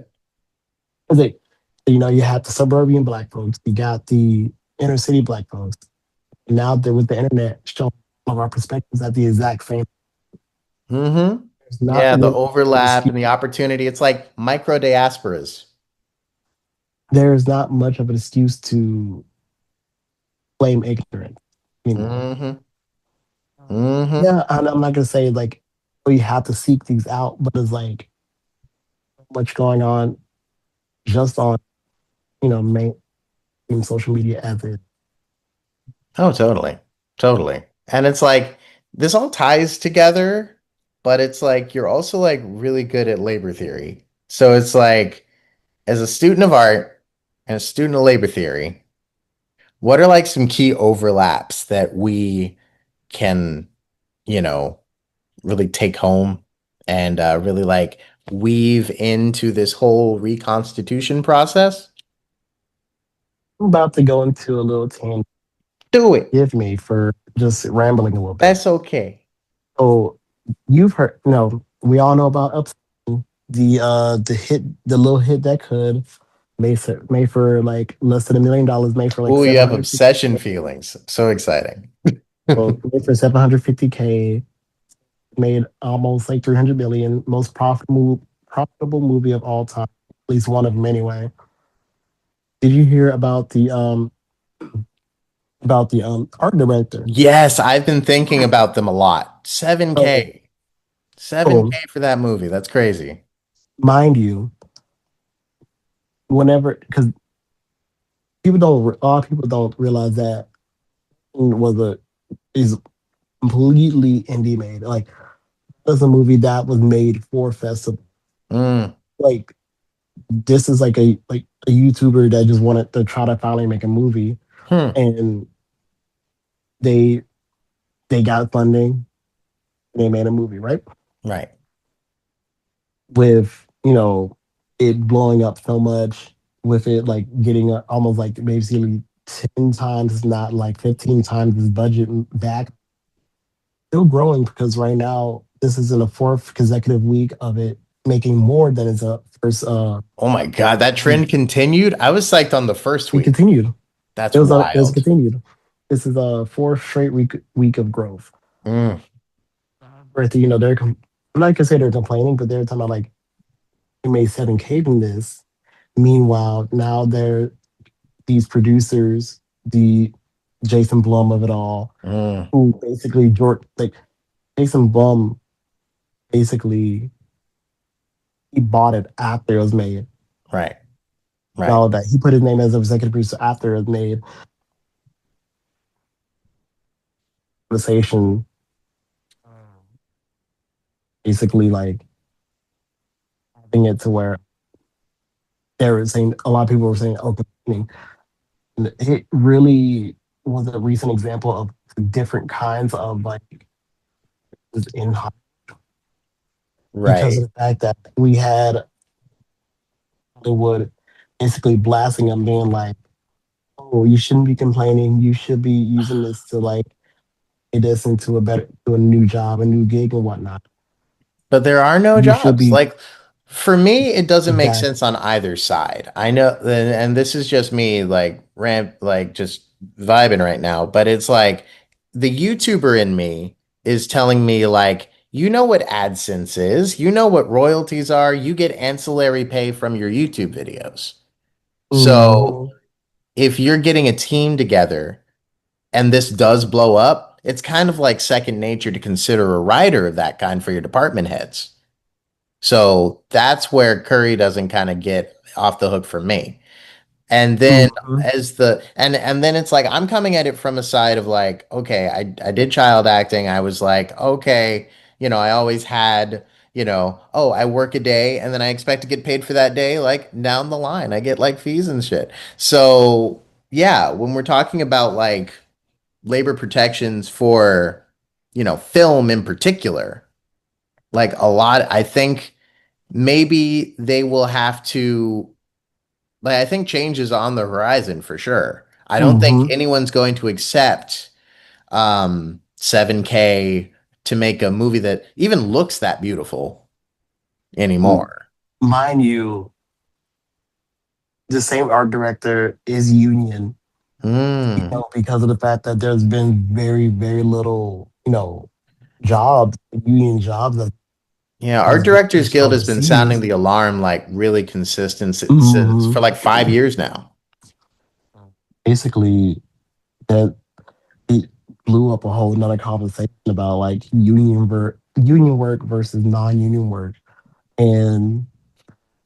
bit? like, you have the suburban black folks, you got the inner city black folks. Now that with the internet showing all of our perspectives at the exact same, Mm-hmm. there's not Yeah, the really an overlap excuse. and the opportunity. It's like micro diasporas. There's not much of an excuse to blame ignorance anymore. Mm-hmm. Mm-hmm. Yeah, and I'm not gonna say like we have to seek these out, but it's like what's going on just on main social media as it. Oh, totally. Totally. And it's like this all ties together, but it's like you're also like really good at labor theory. So it's like as a student of art and a student of labor theory, what are like some key overlaps that we can, you know, really take home and really like weave into this whole reconstitution process? I'm about to go into a little tangent. Do it. Forgive me for just rambling a little bit. That's okay. So you've heard, we all know about Upstream, the little hit that could made for like less than $1 million, made for like Oh, you have 750. obsession feelings. So exciting. So made for 750K, made almost like 300 million, most profitable movie of all time, at least one of them anyway. Did you hear about the art director? Yes, I've been thinking about them a lot. So, 7K. 7K so for that movie. That's crazy. mind you, whenever because a lot of people don't realize that was a is completely indie made. Like that's a movie that was made for festival. Mm, Like this is like a YouTuber that just wanted to try to finally make a movie, hmm. and they they got funding. And they made a movie, right? Right. With it blowing up so much, with it like getting almost like basically 10 times, not like 15 times his budget back. Still growing because right now this is in the fourth consecutive week of it making more than its first Oh my God, that week. trend continued. I was psyched on the first It week. continued. That's It was wild. continued. This is a fourth straight week of growth. Mm, Right, I'm not gonna say they're complaining, but they're talking about like they made 7K from this. Meanwhile, now they're these producers, the Jason Blum of it all, mm, who basically like Jason Blum basically he bought it after it was made. right. And Right. all of that. He put his name as executive producer after it was made. Conversation basically like having it to where they were saying a lot of people were saying, "Oh, complaining." And it really was a recent example of different kinds of like in because Right. of the fact that we had Hollywood basically blasting them, being like, "Oh, you shouldn't be complaining. You should be using this to like get us into to a new job, a new gig, and whatnot. But there are no You should jobs. be Like for me, it doesn't make exact." sense on either side. I know, and this is just me like like just vibing right now, but it's like the YouTuber in me is telling me like, you know what AdSense is, you know what royalties are, you get ancillary pay from your YouTube videos. So Mhm, if you're getting a team together and this does blow up, it's kind of like second nature to consider a writer of that kind for your department heads. So that's where Curry doesn't kind of get off the hook for me. And then mhm, as the and then it's like I'm coming at it from a side of like, okay, I did child acting. I was like, okay, I always had, oh, I work a day and then I expect to get paid for that day, like down the line. I get like fees and shit. So yeah, when we're talking about like labor protections for, film in particular, like a lot, I think maybe they will have to, like, I think change is on the horizon for sure. I don't think mhm. anyone's going to accept 7K to make a movie that even looks that beautiful M- anymore. Mind you, the same art director is union, Mm. because of the fact that there's been very, very little, jobs, union jobs that Yeah, our has been Directors pushed Guild has been sounding overseas. the alarm like really consistent for Hmm. like 5 years now. Basically, that it blew up a whole another conversation about like union work versus non-union work, and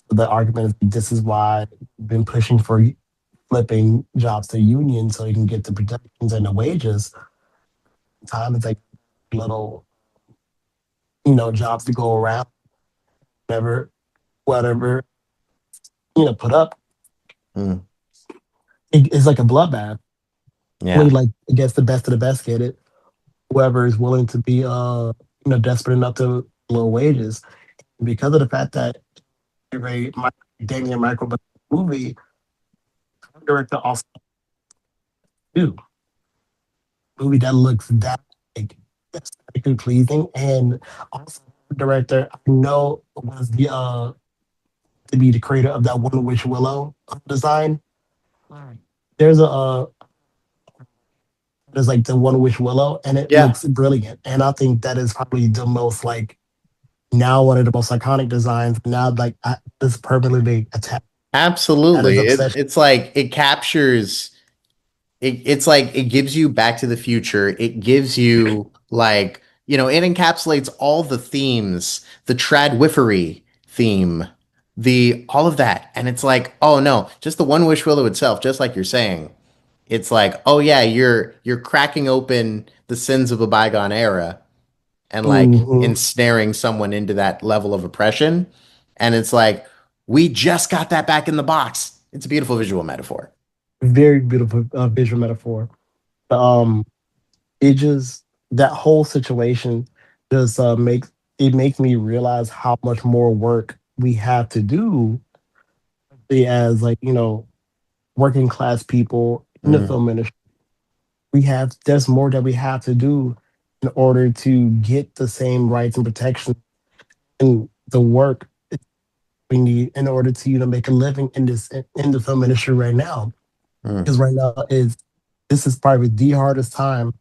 the argument is this is why I've been pushing for flipping jobs to union so you can get the protections and the wages. Time is like little, jobs to go around, whatever, put up. Mm. It's like a bloodbath. Only Yeah, like I guess the best of the best get it. Whoever is willing to be desperate enough to low wages. Because of the fact that a Damien Michael movie director also do movie that looks that like aesthetically pleasing, and also director I know was the to be the creator of that One Witch Willow design. Right. There's a there's like the One Witch Willow, and it yeah, looks brilliant. And I think that is probably the most like now one of the most iconic designs. Now like this permanently being attached. That is absolutely. obsession. It's like it captures. It's like it gives you Back to the Future. It gives you like, it encapsulates all the themes, the tradwifery theme, the all of that. And it's like, oh no, just the One Wish Willow itself, just like you're saying. It's like, oh yeah, you're cracking open the sins of a bygone era and like Hmm. ensnaring someone into that level of oppression. And it's like, we just got that back in the box. It's a beautiful visual metaphor. Very beautiful visual metaphor. Um, it just that whole situation just makes me realize how much more work we have to do as like working class people in the Mm, film industry. There's more that we have to do in order to get the same rights and protections and the work we need in order to make a living in the film industry right now. mm, Because right now is this is probably the hardest time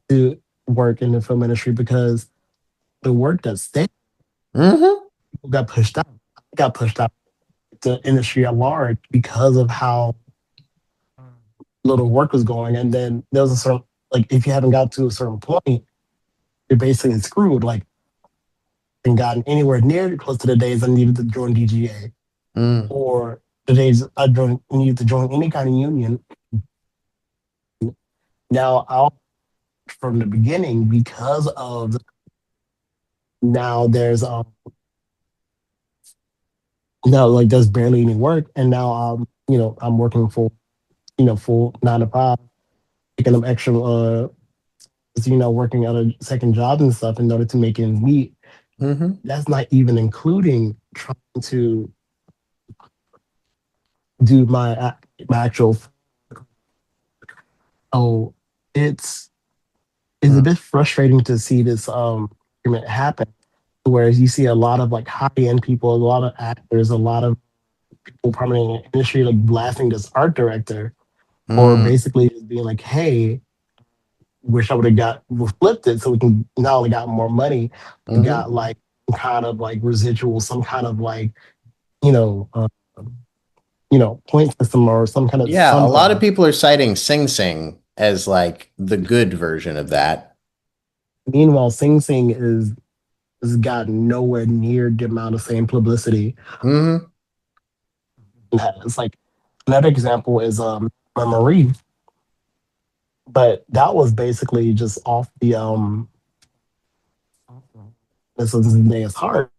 to work in the film industry because the work that's there hmm got pushed out. Got pushed out the industry at large because of how little work was going. And then there was a certain like if you haven't got to a certain point, you're basically screwed. Like and gotten anywhere near close to the days I needed to join DGA mm. or the days needed to join any kind of union. Now I'll from the beginning because of now there's now like there's barely any work, and now I'm working full full 9 to 5, taking them extra working at a second job and stuff in order to make ends meet. Hmm. That's not even including trying to do my actual. Oh, it's it's a bit frustrating to see this argument happen. Whereas you see a lot of like high end people, a lot of actors, a lot of people prominent in the industry like blasting this art director, or Mm-hmm. basically just being like, "Hey, wish I would have got flipped it so we can not only got more money, but Hmm. got like some kind of like residual, some kind of like you know, uh, point system or some kind of Yeah, a lot of something." people are citing Sing Sing as like the good version of that. Meanwhile, Sing Sing is has got nowhere near the amount of same publicity. Hmm. It's like another example is Marie, but that was basically just off the this was his heart.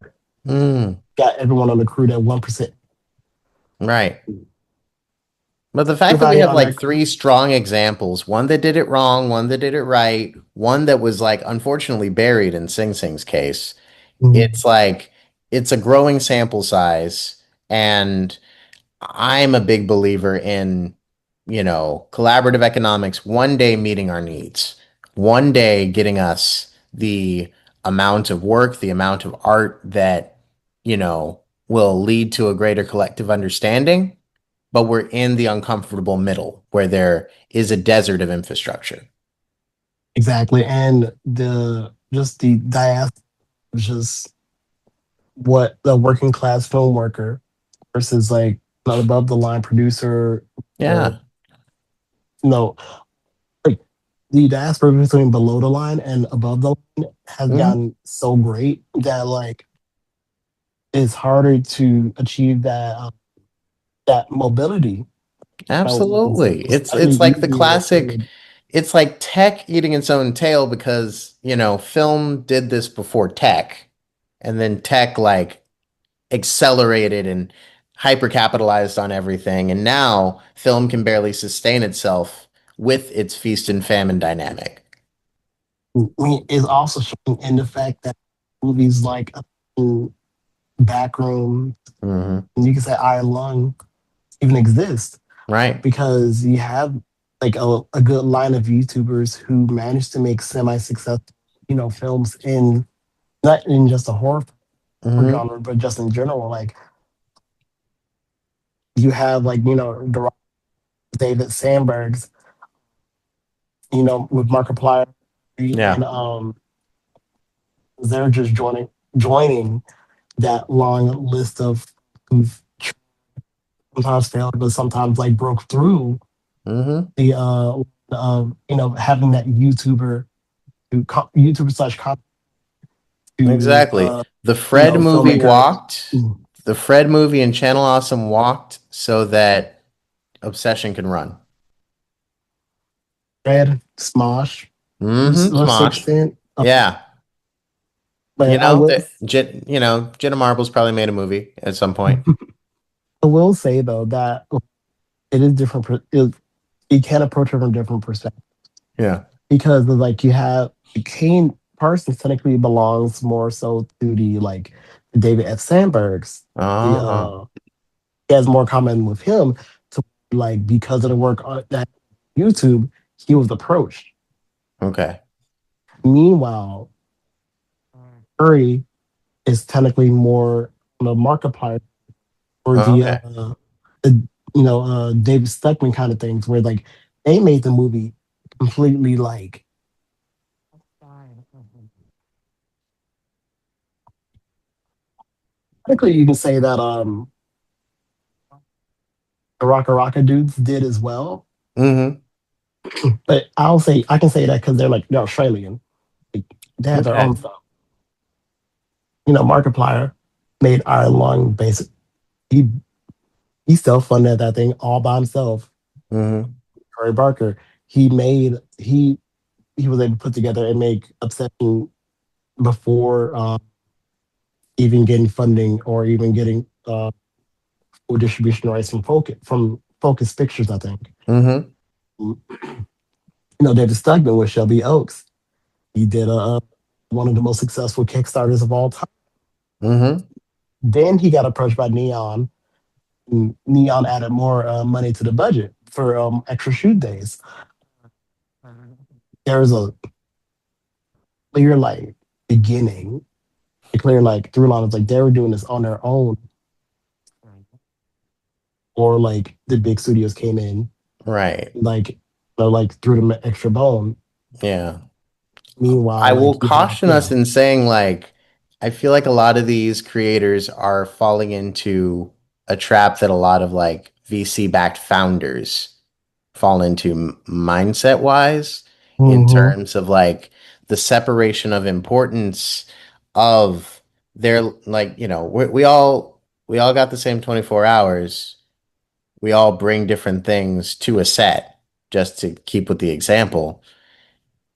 Mm, Got everyone on the crew that 1%. right. But the fact that we Everybody have on like that three strong examples, one that did it wrong, one that did it right, one that was like unfortunately buried in Sing Sing's case, crew. it's like it's a growing sample size. And I'm a big believer in, collaborative economics, one day meeting our needs, one day getting us the amount of work, the amount of art that, will lead to a greater collective understanding. But we're in the uncomfortable middle where there is a desert of infrastructure. Exactly. And the diaspora was just what the working class film worker versus like not above the line producer or Yeah, no, like the diaspora between below the line and above the line has mhm, gotten so great that like it's harder to achieve that mobility. absolutely. It's It's slightly like the easier classic, it's like tech eating its own tail because, film did this before tech, and then tech like accelerated and hyper capitalized on everything, and now film can barely sustain itself with its feast and famine dynamic. I mean, it's also showing in the fact that movies like Backroom, Hmm. and you can say Iron Lung even exist Right. because you have like a good line of YouTubers who managed to make semi-successful, films in not in just a horror Hmm. genre, but just in general. Like you have like the David Sandbergs, with Markiplier, and Yeah. they're just joining that long list of who've sometimes failed, but sometimes like broke through Hmm. the having that YouTuber slash cop to Exactly. The Fred movie filmmaker. walked. The Fred movie and Channel Awesome walked so that Obsession can run. Red Smosh Hmm. to some Smosh. extent. Yeah. But Jenna Marbles probably made a movie at some point. I will say though that it is different. You can approach it from different perspectives Yeah. because like you have Kane Parsons technically belongs more so to the like David F. Sandbergs. The Uh-huh. he has more common with him to like because of the work on that YouTube, he was approached. Okay. Meanwhile, Curry is technically more on the Markiplier or Okay. the David Stuckman kind of things where like they made the movie completely like technically you can say that the Rocka dudes did as well. Hmm. But I can say that because they're Australian. Like, they have their Okay. own stuff. Markiplier made Iron Lung basic. He he self funded that thing all by himself. Hmm. Curry Barker. He made he was able to put together and make Obsession before. even getting funding or even getting full distribution rights from Focus Pictures, I think. Mm-hmm. David Stugman with Shelby Oaks. He did one of the most successful Kickstarters of all time. Mm-hmm. Then he got approached by Neon. And Neon added more money to the budget for extra shoot days. There's a clear like beginning, a clear like through line of like they were doing this on their own, or like the big studios came in Right. like like threw them an extra bone. Yeah. I Meanwhile, will like you have caution us in saying, like, I feel like a lot of these creators are falling into a trap that a lot of like VC backed founders fall into mindset wise, in hmm terms of like the separation of importance of their, like, we all got the same 24 hours. We all bring different things to a set, just to keep with the example.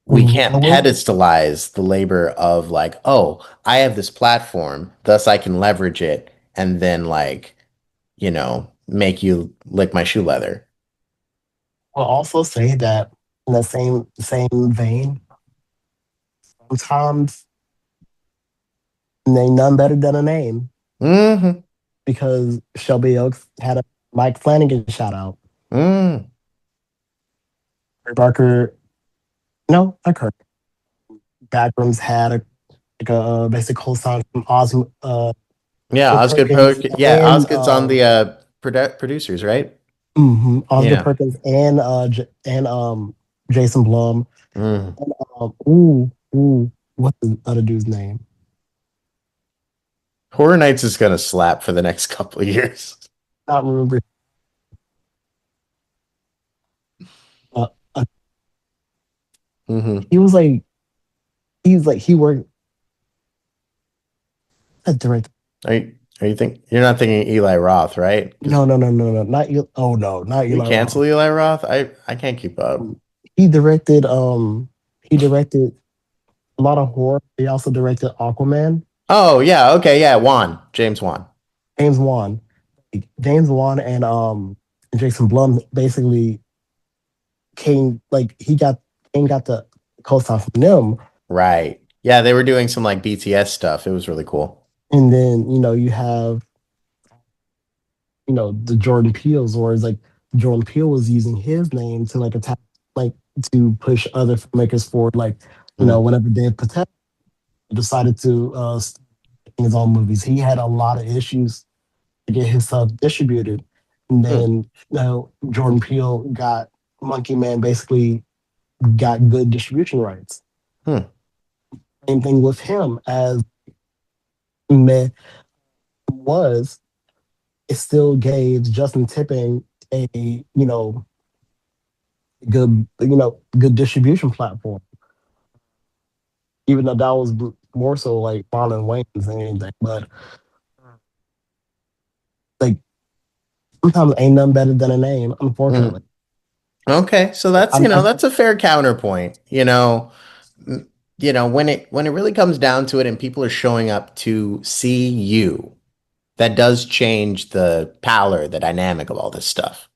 We I can't will. pedestalize the labor of like, oh, I have this platform, thus I can leverage it and then like, make you lick my shoe leather. Will also say that in the same vein, sometimes ain't none better than a name Mm-hmm. because Shelby Oaks had a Mike Flanagan shout out. Mm. Trey Barker, no, not Kirk. Backrooms had like a basic co-sign from Yeah, Osgood Osgood Perkins Poke. Yeah, and Osgood's on the producers, right? Osgood Yeah. Perkins and Jason Blum. Mm. And, ooh, what's the other dude's name? Horror Nights is gonna slap for the next couple of years. Not remember. Uh, uh, Hmm. he was like he worked at director. You're not thinking Eli Roth, right? Because No, not oh no, not you Eli Roth. cancel Eli Roth? I can't keep up. He directed he directed a lot of horror. He also directed Aquaman. Oh yeah, okay, yeah, James Wan. James Wan. James Wan and Jason Blum basically came like got the co-sign from them. Right. Yeah, they were doing some like BTS stuff. It was really cool. And then, you have, the Jordan Peele's, or it's like Jordan Peele was using his name to like attack, like to push other filmmakers forward. Like, Mm. whenever Dave Patel decided to his own movies, he had a lot of issues to get his stuff distributed. And Mm. then, Jordan Peele got Monkey Man basically got good distribution rights. Hmm. Same thing with him as Man was, it still gave Justin Tipping a good distribution platform, even though that was more so like Marlon Wayans than anything. But like sometimes ain't nothing better than a name, unfortunately. Mm. Okay, so that's, I'm, that's a fair counterpoint. Mm, when it really comes down to it and people are showing up to see you, that does change the pallor, the dynamic of all this stuff.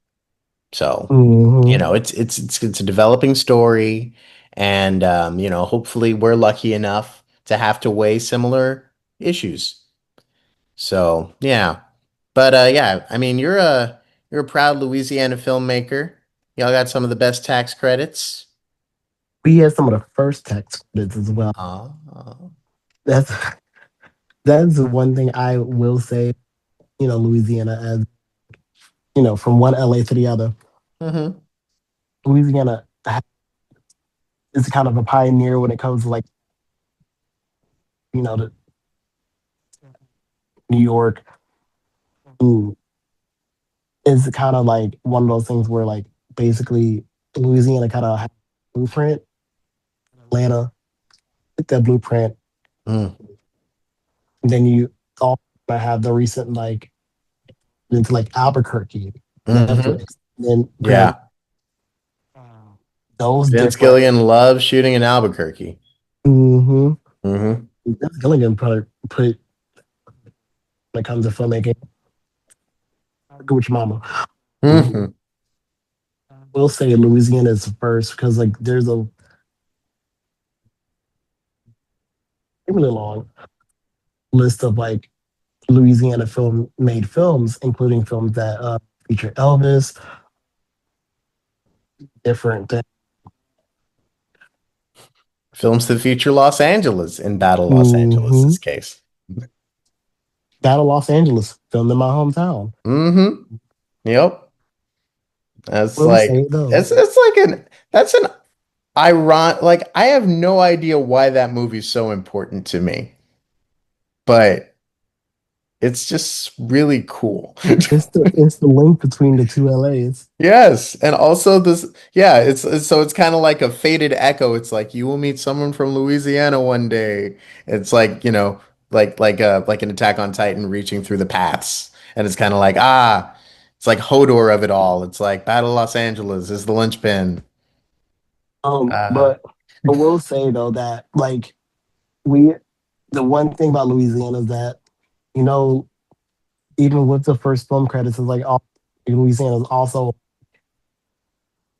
So, mhm. it's a developing story, and hopefully we're lucky enough to have to weigh similar issues. So, yeah. But yeah, I mean, you're a proud Louisiana filmmaker. Y'all got some of the best tax credits. We had some of the first tax credits as well. Uh, That's that's the one thing I will say. Louisiana as from one LA to the other. mhm. Louisiana is kind of a pioneer when it comes to like the New York. mm, is kind of like one of those things where like basically Louisiana kind of has a blueprint. Atlanta took that blueprint, Mm. and then you also have the recent like into like Albuquerque, Hmm. Netflix. And then granted, Yeah. those Vince different. Gilligan loves shooting in Albuquerque. Mm-hmm. Hmm. That's Gilligan probably put. when it comes to filmmaking. Go with your mama. Hmm. We'll say Louisiana is first because like there's a really long list of like Louisiana film made films, including films that feature Elvis, different things. Films that feature Los Angeles in Battle Los Hmm. Angeles's case. Battle Los Angeles, filmed in my hometown. Hmm. Yep. That's Will like say though, it's like that's an like I have no idea why that movie's so important to me, but it's just really cool. it's the link between the two LAs. Yes, and also this, yeah, so it's kind of like a faded echo. It's like you will meet someone from Louisiana one day. It's like, like an Attack on Titan reaching through the paths. And it's kind of like, it's like Hodor of it all. It's like Battle Los Angeles is the linchpin. Uh, But I will say though that like we the one thing about Louisiana is that you know even with the first film credits is like all Louisiana is also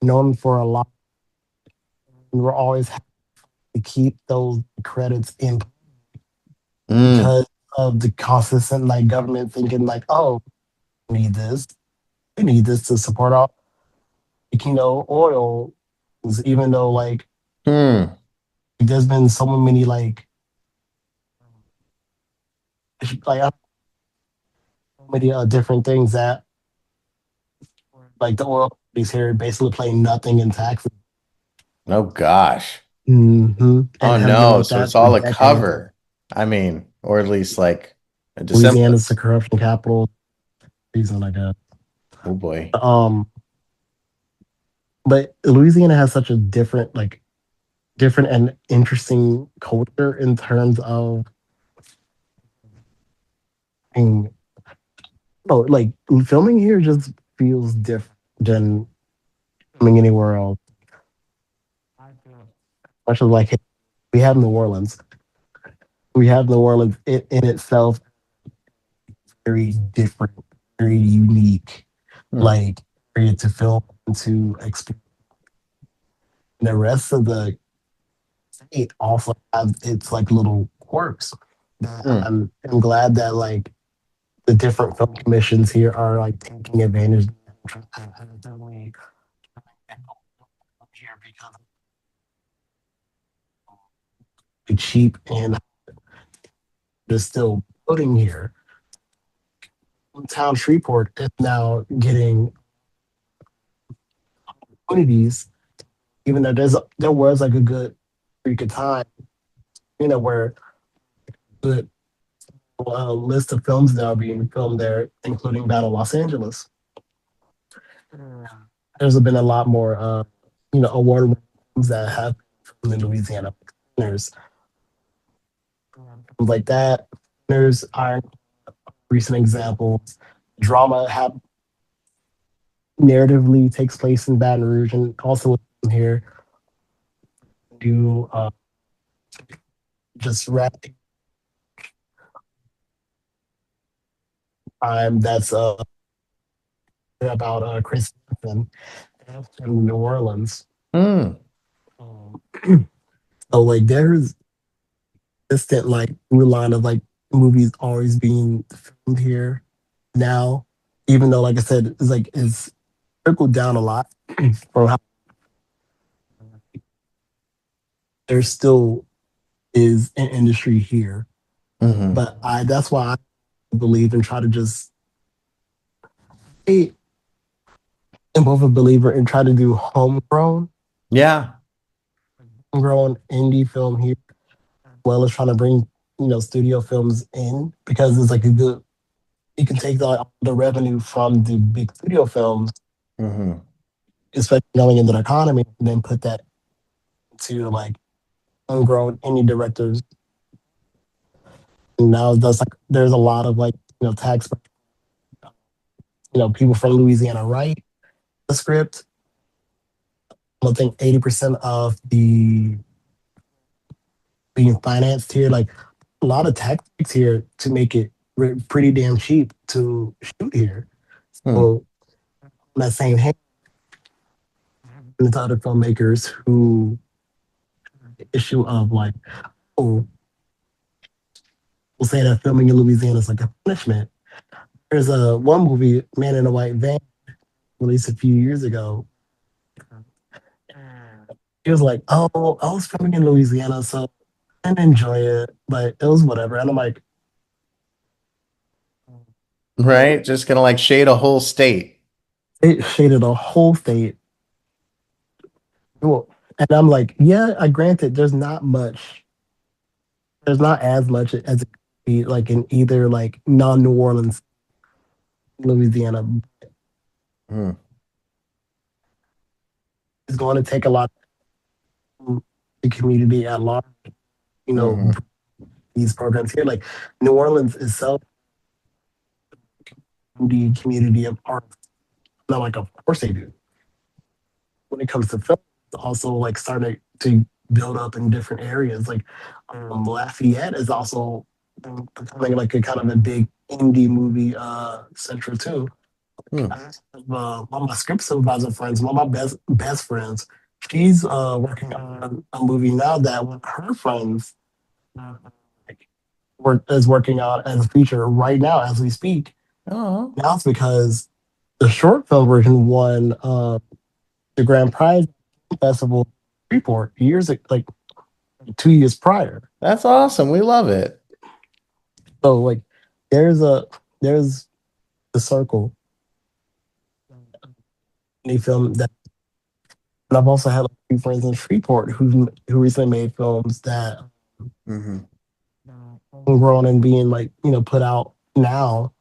known for a lot. We're always happy to keep those credits in mm, because of the consistent like government thinking like, oh, we need this, we need this to support our oil. Even though like hmm, there's been so many so many different things that like the oil companies here basically pay nothing in taxes. oh gosh. And Oh has been no, like so that it's for all a decades. cover. I mean, or at least like a Louisiana's the dissemblance. corruption capital, reason like that. Oh boy. But Louisiana has such a different and interesting culture in terms of being, like filming here just feels different than filming anywhere else. Much as like we have New Orleans, in itself very different, very unique, Hmm, like area to film and to explore. And the rest of the state also has its like little quirks. hmm, I'm glad that like the different film commissions here are like taking advantage of here because it's cheap and they're still building here. Town Shreveport is now getting opportunities, even though there was like a good streak of time, where the list of films now being filmed there, including Battle Los Angeles. There's been a lot more, award films that have been filmed in Louisiana. There's films like that. There's Iron, recent examples. Drama have narratively takes place in Baton Rouge and also here do just rap time that's about Chris Hansen in New Orleans. hmm. Um, so like there's consistent like through line of like movies always being filmed here now, even though like I said, it's trickled down a lot from how there still is an industry here. Hmm. But I that's why I believe and try to just I am both a believer and try to do Yeah. homegrown indie film here, as well as trying to bring studio films in because it's like a good you can take the revenue from the big studio films, Hmm. especially going into the economy, and then put that to like homegrown indie directors. And now that's like there's a lot of like tax people from Louisiana write the script. I think 80% of the being financed here, like a lot of tactics here to make it. pretty damn cheap to shoot here. Hmm. So on that same hand, there's other filmmakers who the issue of like, oh, we'll say that filming in Louisiana is like a punishment. There's a one movie, Man in a White Van, released a few years ago. He was like, "Oh, I was filming in Louisiana, so I didn't enjoy it, but it was whatever." And I'm like, Right? Just gonna like shade a whole state. it shaded a whole state. Well, and I'm like, yeah, I granted, there's not as much as it could be like in either like non-New Orleans, Louisiana. Hmm. It's going to take a lot of the community at large, you know, Hmm. these programs here. Like New Orleans itself, the community of art. Not like, of course they do. When it comes to film, it's also like starting to build up in different areas. Like Lafayette is also becoming like a kind of a big indie movie center too. Hmm. I have one of my script supervisor friends, one of my best friends. She's working on a movie now that one of her friends uh, is working on as a feature right now as we speak. Oh, Now it's because the short film version won the grand prize festival report like 2 years prior. that's awesome. We love it. So like there's a there's the circle any film that and I've also had like a few friends in Freeport who recently made films that Hmm. grown and being like, put out now.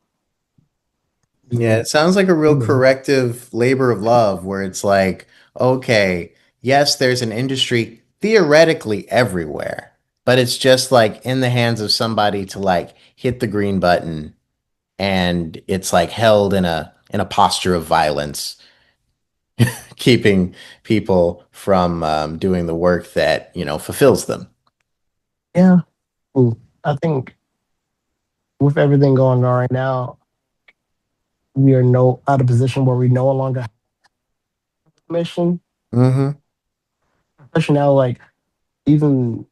Yeah, You it sounds like a real streaming. corrective labor of love where it's like, okay, yes, there's an industry theoretically everywhere, but it's just like in the hands of somebody to like hit the green button and it's like held in a posture of violence, keeping people from doing the work that, fulfills them. Yeah. I think with everything going on right now, we are no out of position where we no longer have mission. Hmm. Especially now, like even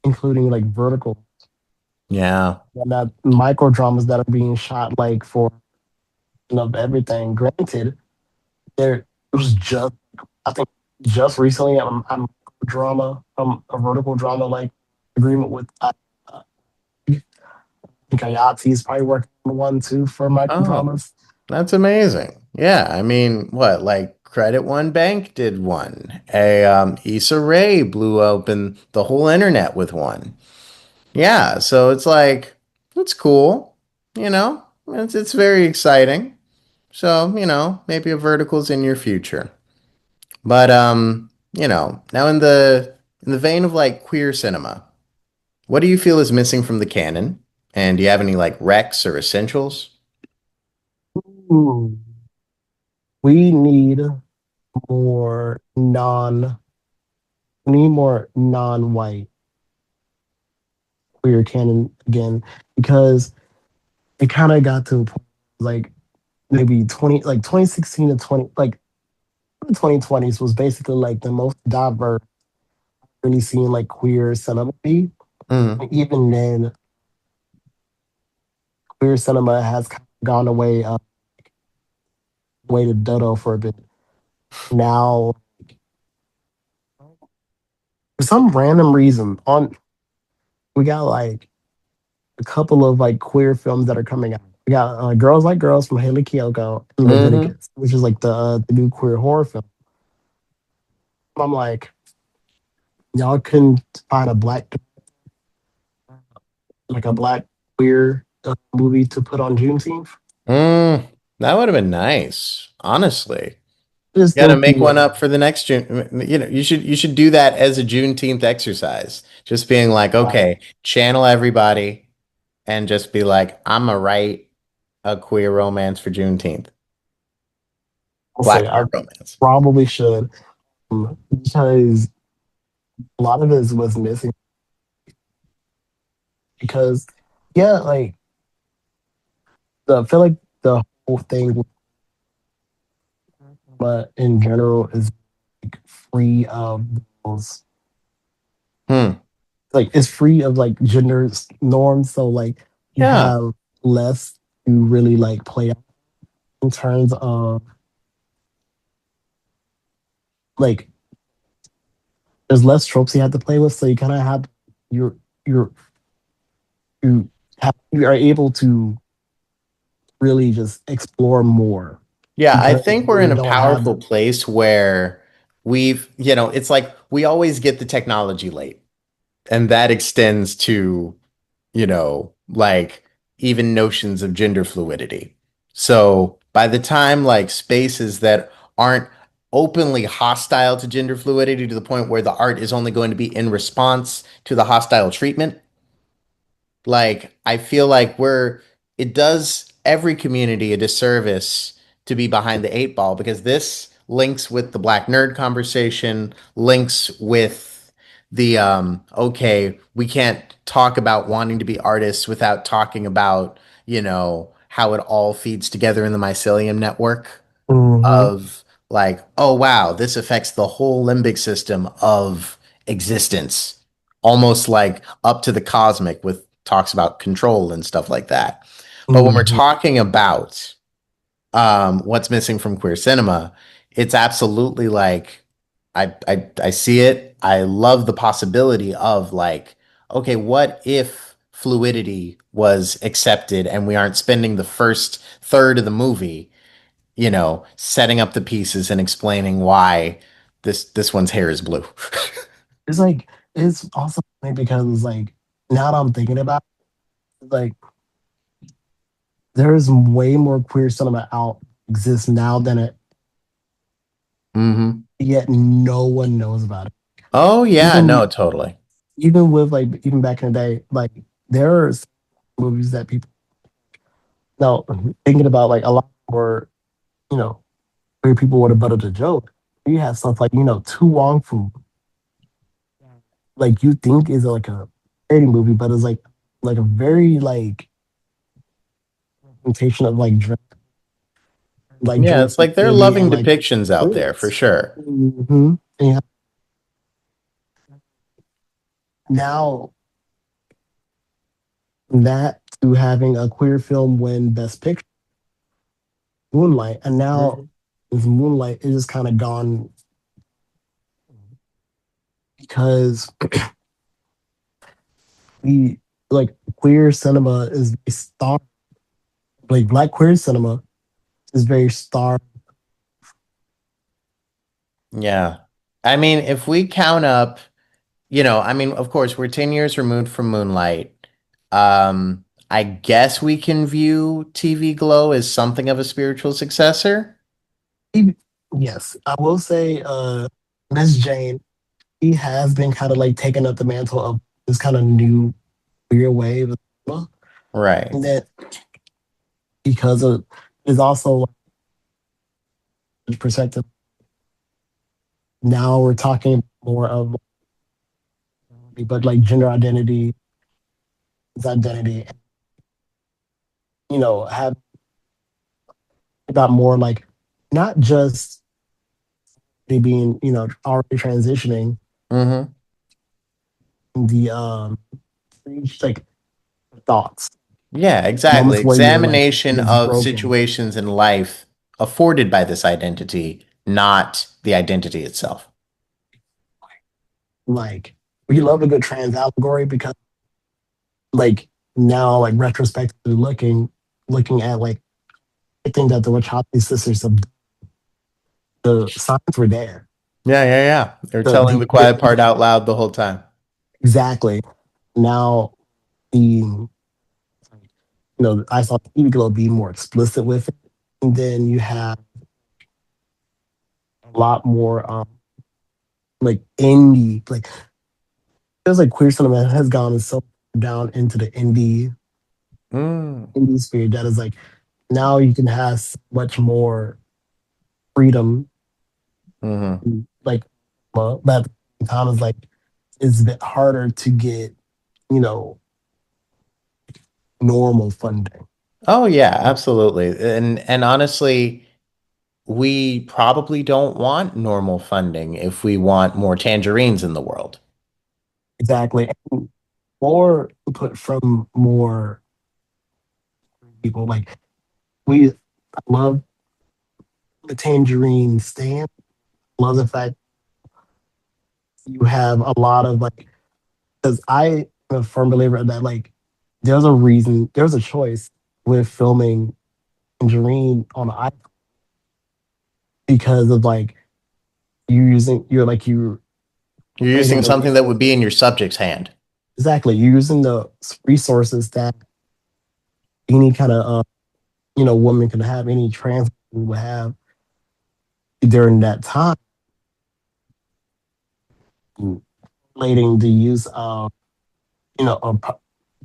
including like vertical Yeah. and that micro dramas that are being shot like for of everything. Granted, there it was just I think just recently I'm drama a vertical drama like agreement with I think Ayati is probably working on one too for micro Oh, dramas. that's amazing. Yeah, I mean, what, like Credit One Bank did one. Issa Rae blew open the whole internet with one. Yeah, so it's like it's cool, you know? It's very exciting. So, maybe a vertical's in your future. But now in the vein of like queer cinema, what do you feel is missing from the canon? And do you have any like recs or essentials? Ooh, we need more non we need more non-white queer canon again because it kind of got to a point like maybe 2016 to 20 like the 2020s was basically like the most diverse really seeing like queer cinema be. Mm. Even then, queer cinema has kind of gone away to dodo for a bit. Now, for some random reason, on we got like a couple of like queer films that are coming out. We got Girls Like Girls from Haley Kiyoko and Hmm. Leviticus, which is like the new queer horror film. I'm like, y'all couldn't find a black queer movie to put on Juneteenth. That would have been nice, honestly. I just You got to think make one up for the next June. You should do that as a Juneteenth exercise. Just being like, right. okay, channel everybody and just be like, I'm gonna write a queer romance for Juneteenth. I'll Black say I queer romance. probably should because a lot of it was missing because yeah, like I feel like the whole thing, but in general, is like free of those, Hmm. like it's free of like gender norms. So like you Yeah. have less to really like play out in terms of like there's less tropes you have to play with. So you kind of have your your you you are able to really just explore more Yeah, I because think we're you in a don't have powerful place where it's like we always get the technology late, and that extends to, like even notions of gender fluidity. So by the time like spaces that aren't openly hostile to gender fluidity to the point where the art is only going to be in response to the hostile treatment, like I feel like it does every community a disservice to be behind the eight ball because this links with the black nerd conversation, links with the okay, we can't talk about wanting to be artists without talking about, how it all feeds together in the mycelium network Mhm, of like, oh wow, this affects the whole limbic system of existence, almost like up to the cosmic with talks about control and stuff like that. But when we're mhm. talking about what's missing from queer cinema, it's absolutely like I see it. I love the possibility of like, okay, what if fluidity was accepted and we aren't spending the first third of the movie setting up the pieces and explaining why this one's hair is blue. It's like it's also funny because like now that I'm thinking about it, like there's way more queer cinema out exists now than it Hmm. yet no one knows about it. Oh yeah, Even no, totally. even with like even back in the day, like there are some movies that people now thinking about like a lot more, you know, where people would have buttered the joke. You have stuff like, Tu Wong Fu, like you think is like a parody movie, but it's like a very like presentation of like like Yeah, George it's like there are Clooney and loving like depictions out there for Prince. sure. And now that to having a queer film win Best Picture, Moonlight, and now Mhm. this Moonlight is just kind of gone because we like queer cinema is very star like black queer cinema is very star. Yeah. I mean, if we count up, I mean, of course, we're 10 years removed from Moonlight. I guess we can view TV Glow as something of a spiritual successor. Yes, I will say Miss Jane, he has been kind of like taking up the mantle of this kind of new queer wave of cinema. Right. And that because of is also like, perspective. Now we're talking more of but like gender identity, identity, have about more like not just they being, already transitioning Hmm. the like thoughts, Yeah, exactly. moments where you're like Examination it's of broken. situations in life afforded by this identity, not the identity itself. Like we love a good trans allegory because like now like retrospectively looking at like I think that the Wachowski sisters of the signs were there. Yeah, yeah, yeah. They're The telling the the, quiet part out loud the whole time. exactly. Now the I saw TV Glow be more explicit with it. And then you have a lot more like indie, like feels like queer cinema has gone so down into the Mm. indie sphere that is like now you can have so much more freedom Hmm. like but at the same time it's like it's a bit harder to get, you know, normal funding. Oh yeah, absolutely. And honestly, we probably don't want normal funding if we want more tangerines in the world. Exactly. And more input from more people. Like we I love the tangerine stand. Love the fact you have a lot of like because I am a firm believer that like there's a reason, there's a choice with filming tangerine on an iPhone because of like you're You're creating using the something that would resources. be in your subject's hand. Exactly. You're using the resources that any kind of woman can have, any trans woman would have during that time, relating the use of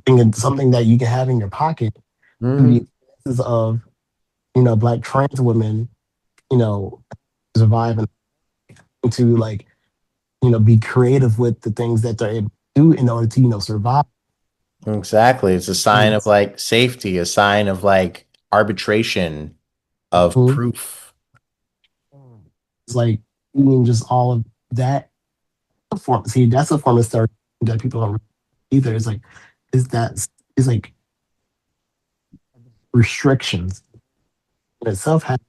thinking something that you can have in your pocket to the Hmm. experiences of black trans women, you know, survive and to like be creative with the things that they're able to do in order to survive. Exactly. It's a sign of It's, like safety, a sign of like arbitration, of mhm. proof. It's like seeing just all of that form. See, that's a form of therapy that people don't either. It's like is that is like restrictions in itself have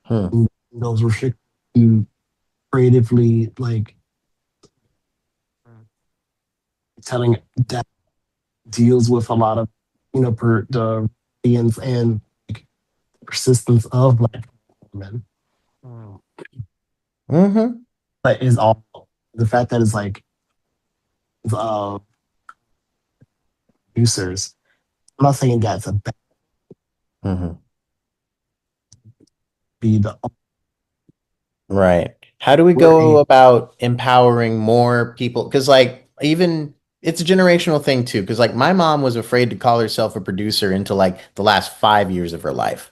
Hmm. those restrictions to creatively like telling that deals with a lot of the resilience and like, persistence of black women. Mm. Hmm. But is all the fact that it's like uh, producers. I'm not saying that's a bad Hmm. be the Right. How do we we're go a about empowering more people? Because, like, even it's a generational thing, too. Because, like, my mom was afraid to call herself a producer into like the last 5 years of her life.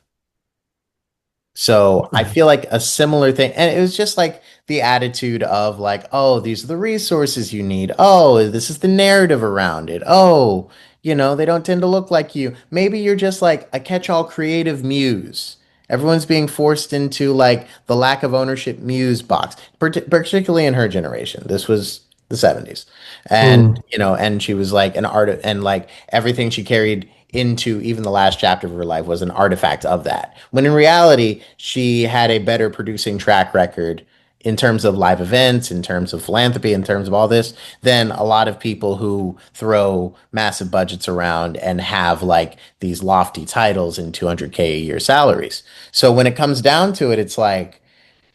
So I feel like a similar thing, and it was just like the attitude of like, oh, these are the resources you need. Oh, this is the narrative around it. Oh, they don't tend to look like you. Maybe you're just like a catch-all creative muse. Everyone's being forced into like the lack of ownership muse box, particularly in her generation. This was the 70s. And, mm, and she was like an art and like everything she carried into even the last chapter of her life was an artifact of that. When in reality, she had a better producing track record in terms of live events, in terms of philanthropy, in terms of all this, than a lot of people who throw massive budgets around and have like these lofty titles and 200K a year salaries. So when it comes down to it, it's like,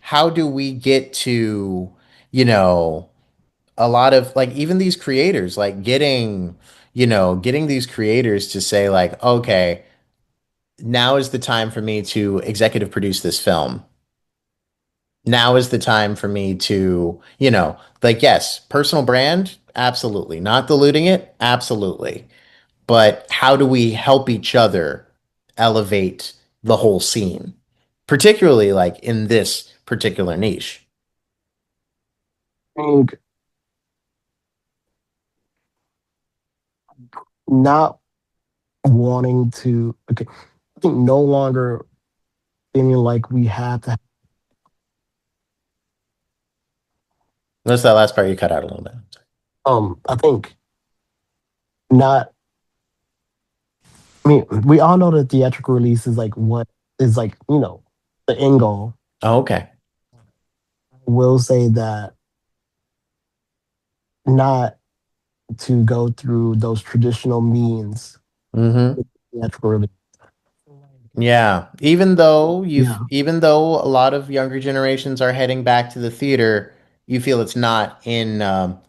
how do we get to, you know, a lot of like even these creators, like getting these creators to say like, okay, now is the time for me to executive produce this film. Now is the time for me to, like, yes, personal brand, absolutely. Not diluting it, absolutely. But how do we help each other elevate the whole scene, particularly like in this particular niche? think not wanting to okay I think no longer feeling like we have to What's that last part you cut out a little bit? I think not I mean we all know that theatrical release is like what is like the end goal. Oh, okay. Will say that not to go through those traditional means Mm-hmm. with theatrical release. Yeah, Yeah, even though a lot of younger generations are heading back to the theater, you feel it's not in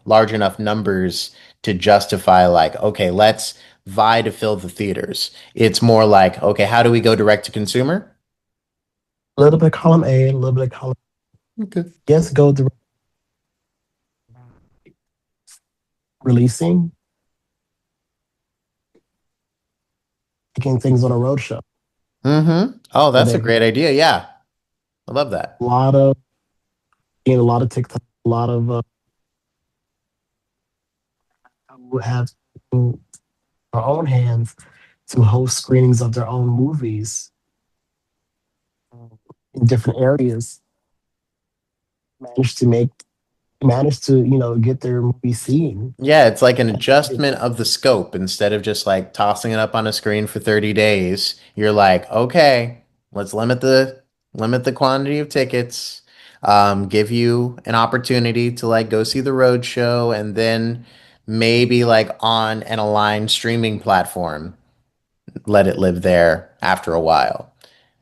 large enough numbers to justify like, okay, let's vie to fill the theaters. It's more like, okay, how do we go direct to consumer? a little bit of column A, a little bit of column. Okay. Yes, go through releasing, taking things on a road show. Mm-hmm. Oh, So that's a they great idea. Yeah, I love that. a lot of a lot of TikTok, a lot of who have our own hands to host screenings of their own movies in different areas, managed to make managed to get their movie seen. Yeah, it's like an And adjustment of the scope. Instead of just like tossing it up on a screen for 30 days, you're like, okay, let's limit the quantity of tickets, give you an opportunity to like go see the road show and then maybe like on an aligned streaming platform, let it live there after a while.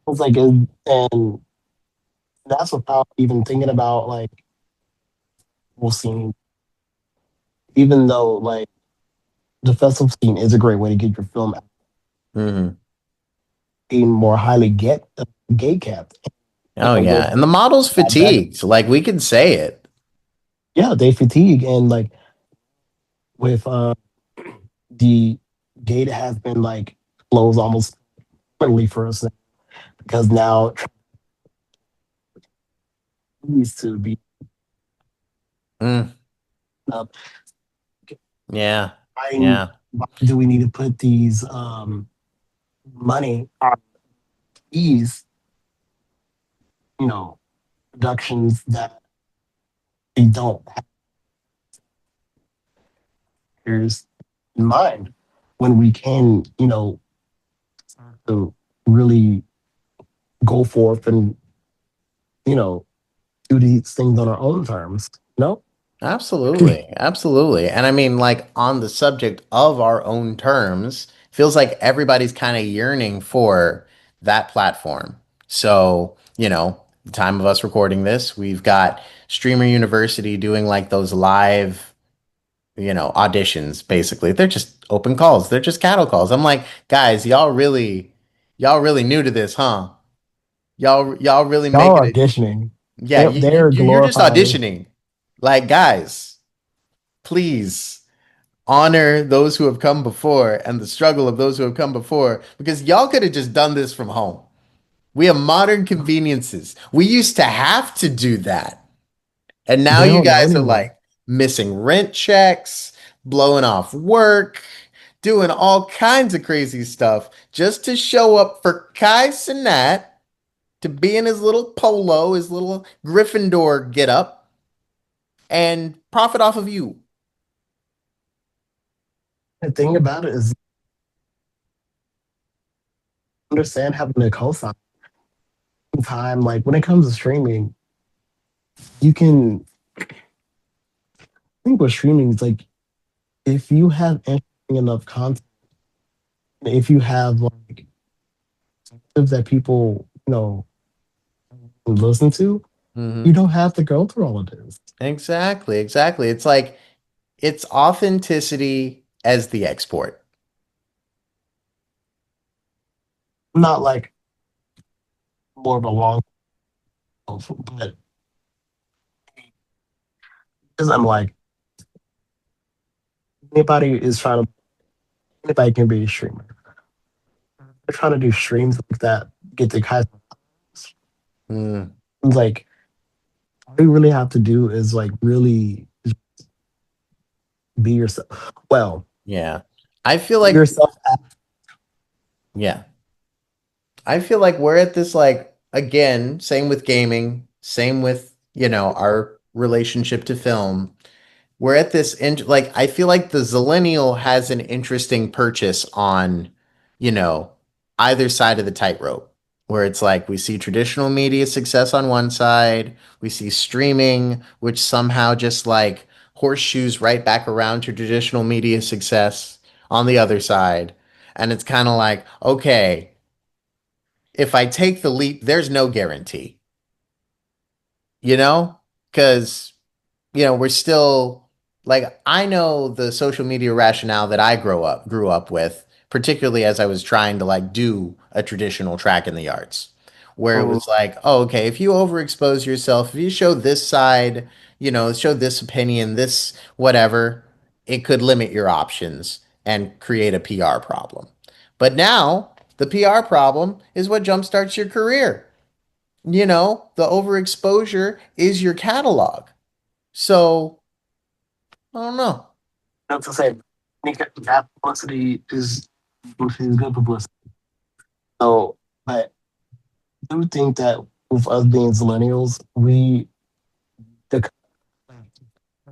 it's like, and that's without even thinking about like we'll see. Even though like the festival scene is a great way to get your film Hmm. being more highly gate capped. Oh And with yeah, and the model's that, fatigued. Like we can say it. yeah, they fatigue and like with the gate has been like closed almost permanently for us now, because now needs to be Mm, up. yeah, Why, yeah. why do we need to put these money on these productions that they don't have in mind when we can to really go forth and you know do these things on our own terms. No, Absolutely. Absolutely. And I mean, like on the subject of our own terms, feels like everybody's kind of yearning for that platform. So, the time of us recording this, we've got Streamer University doing like those live, auditions basically. They're just open calls. They're just cattle calls. I'm like, guys, y'all really new to this, huh? Y'all really y'all making are it. auditioning. Yeah, They they're you're just glorifying. auditioning. Like, guys, please honor those who have come before and the struggle of those who have come before because y'all could have just done this from home. We have modern conveniences. We used to have to do that. And now They you don't know guys are anymore. like missing rent checks, blowing off work, doing all kinds of crazy stuff just to show up for Kai Cenat to be in his little polo, his little Gryffindor get up and profit off of you. The thing about it is, understand having a cosign time. Like when it comes to streaming, you can think with streaming. It's like if you have interesting enough content, if you have like stuff that people listen to, you Hmm. don't have to go through all of this. Exactly, exactly. It's like it's authenticity as the export. I'm not like more of a long, but because I'm like anybody is trying to anybody can be a streamer. They're trying to do streams like that, get the guys. Mm, Like all you really have to do is like really be yourself. Well, yeah. I feel be like, yourself. yeah. I feel like we're at this like again, same with gaming, same with, our relationship to film. We're at this like I feel like the Zillennial has an interesting purchase on, you know, either side of the tightrope, where it's like we see traditional media success on one side, we see streaming, which somehow just like horseshoes right back around to traditional media success on the other side. And it's kind of like, okay, if I take the leap, there's no guarantee, you know? Because we're still like I know the social media rationale that I grew up with, particularly as I was trying to like do a traditional track in the arts, where it Mm, was like, oh, okay, if you overexpose yourself, if you show this side, show this opinion, this whatever, it could limit your options and create a PR problem. But now the PR problem is what jumpstarts your career. The overexposure is your catalog. So I don't know. That's to say, I think that publicity is. which is good publicity. So, but I do think that with us being millennials, the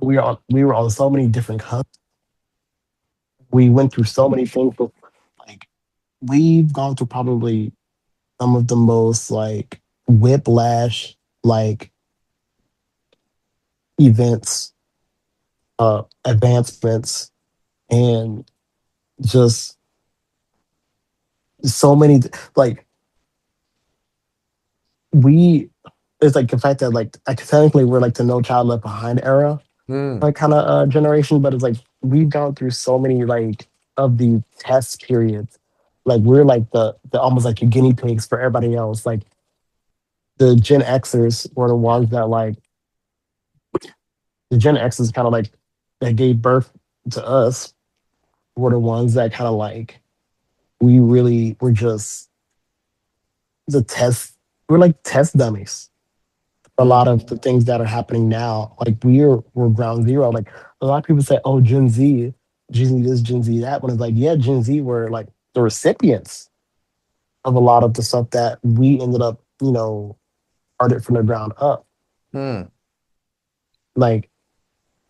we were on so many different cusps. We went through so many things. But like we've gone through probably some of the most like whiplash like events, advancements, and just so many like we. It's like the fact that like technically we're like the No Child Left Behind era Hmm. like kind of generation, but it's like we've gone through so many like of the test periods. Like we're like the almost like your guinea pigs for everybody else. Like the Gen Xers were the ones that like the Gen Xers kind of like that gave birth to us were the ones that kind of like we really were just the test. We're like test dummies. A lot of Hmm. the things that are happening now, like we're ground zero. Like a lot of people say, "Oh, Gen Z this, Gen Z that." When it's like, yeah, Gen Z were like the recipients of a lot of the stuff that we ended up, started from the ground up. Hmm. Like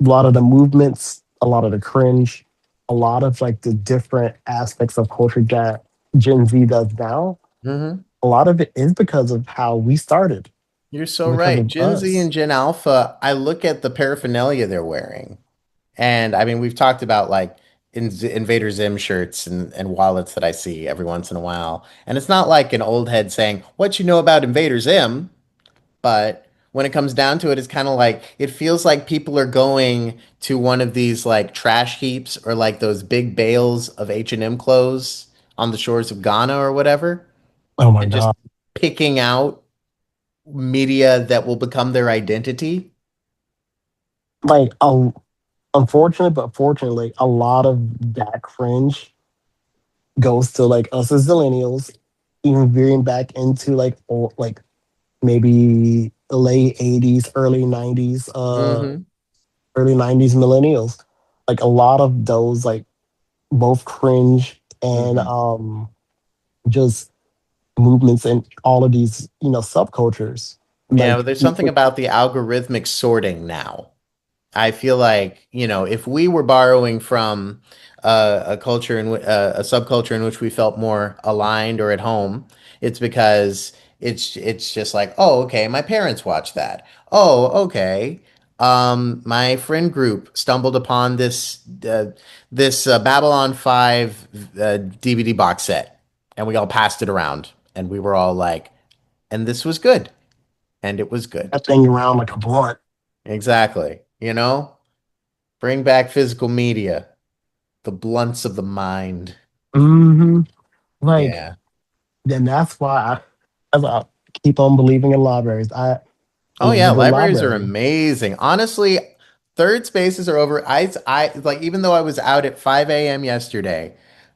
a lot of the movements, a lot of the cringe, a lot of like the different aspects of culture that Gen Z does now. Hmm. A lot of it is because of how we started, You're so because right. of Gen Z us. and Gen Alpha, I look at the paraphernalia they're wearing. And I mean, we've talked about like Invader Zim shirts and wallets that I see every once in a while. And it's not like an old head saying, "What you know about Invader Zim?" But when it comes down to it, it's kind of like it feels like people are going to one of these like trash heaps or like those big bales of H&M clothes on the shores of Ghana or whatever, Oh my and just god! picking out media that will become their identity. Like, unfortunately, but fortunately, a lot of that cringe goes to like us as millennials, even veering back into like old, like maybe the late '80s, Hmm. early '90s millennials. Like a lot of those, like both cringe and Hmm. just movements and all of these, subcultures. Yeah, Like, but there's something about the algorithmic sorting now. I feel like, if we were borrowing from a culture a subculture in which we felt more aligned or at home, it's because it's just like, oh, okay, my parents watched that. Oh, okay. My friend group stumbled upon this Babylon 5 DVD box set, and we all passed it around, and we were all like, and this was good, and it was good. that thing around like a blunt. Exactly. Bring back physical media, the blunts of the mind. Hmm. Like, Yeah. then that's why I keep on believing in libraries. I Oh love yeah, a good libraries are library. amazing. Honestly, third spaces are over. I like even though I was out at 5 a.m. yesterday,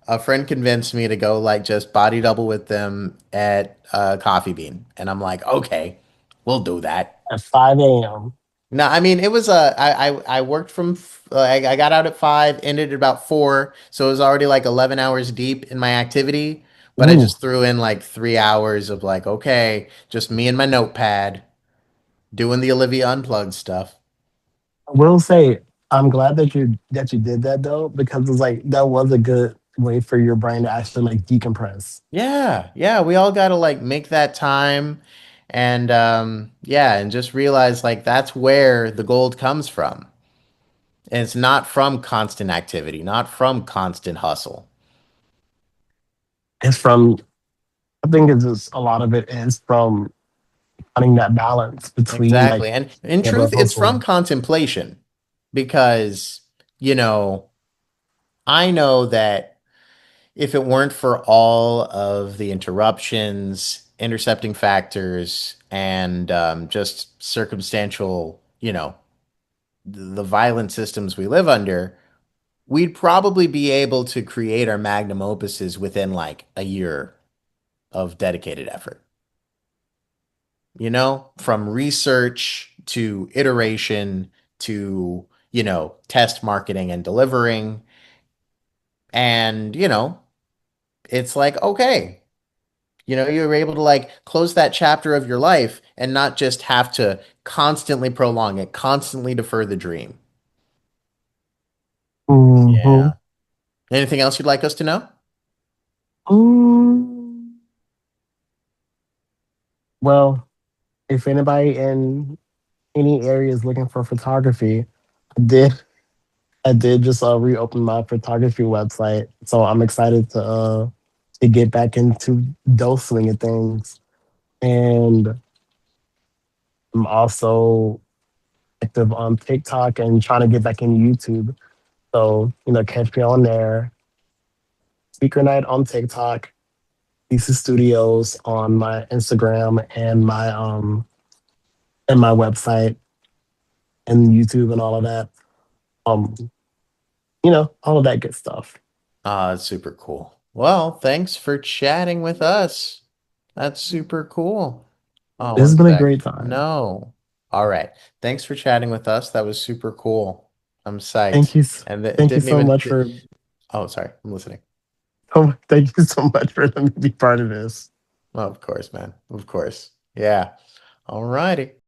a friend convinced me to go like just body double with them at Coffee Bean, and I'm like, okay, we'll do that. At 5 a.m. No, I mean it was I worked from I got out at 5, ended at about 4, so it was already like 11 hours deep in my activity, but I Ooh, just threw in like 3 hours of like okay, just me and my notepad doing the Olivia Unplugged stuff. I will say I'm glad that you did that though, because it's like that was a good way for your brain to actually like decompress. Yeah, yeah, we all got to like make that time and yeah, and just realize like that's where the gold comes from. And it's not from constant activity, not from constant hustle. It's from I think it's just a lot of it is from finding that balance between like Exactly. And in able truth, to it's from hustle. contemplation because, you know, I know that if it weren't for all of the interruptions, intercepting factors, and just circumstantial, the violent systems we live under, we'd probably be able to create our magnum opuses within like a year of dedicated effort. From research to iteration to, test marketing and delivering. And, it's like, okay, you were able to like close that chapter of your life and not just have to constantly prolong it, constantly defer the dream. Hmm. Yeah. Anything else you'd like us to know? Mm, well, if anybody in any area is looking for photography, I did I did just reopen my photography website, so I'm excited to get back into those swing of things. And I'm also active on TikTok and trying to get back into YouTube. So catch me on there. Speaker night on TikTok, Sisu Studios on my Instagram and my website and YouTube and all of that. Um, all of that good stuff. Ah, it's super cool. Well, thanks for chatting with us. That's super cool. Oh, This has one been a sec. great time. No. All right. Thanks for chatting with us. That was super cool. I'm Thank psyched. you. And it Thank you didn't so even. much for Oh, sorry. I'm listening. oh, thank you so much for letting me be part of this. Oh, of course, man. Of course. Yeah. All righty.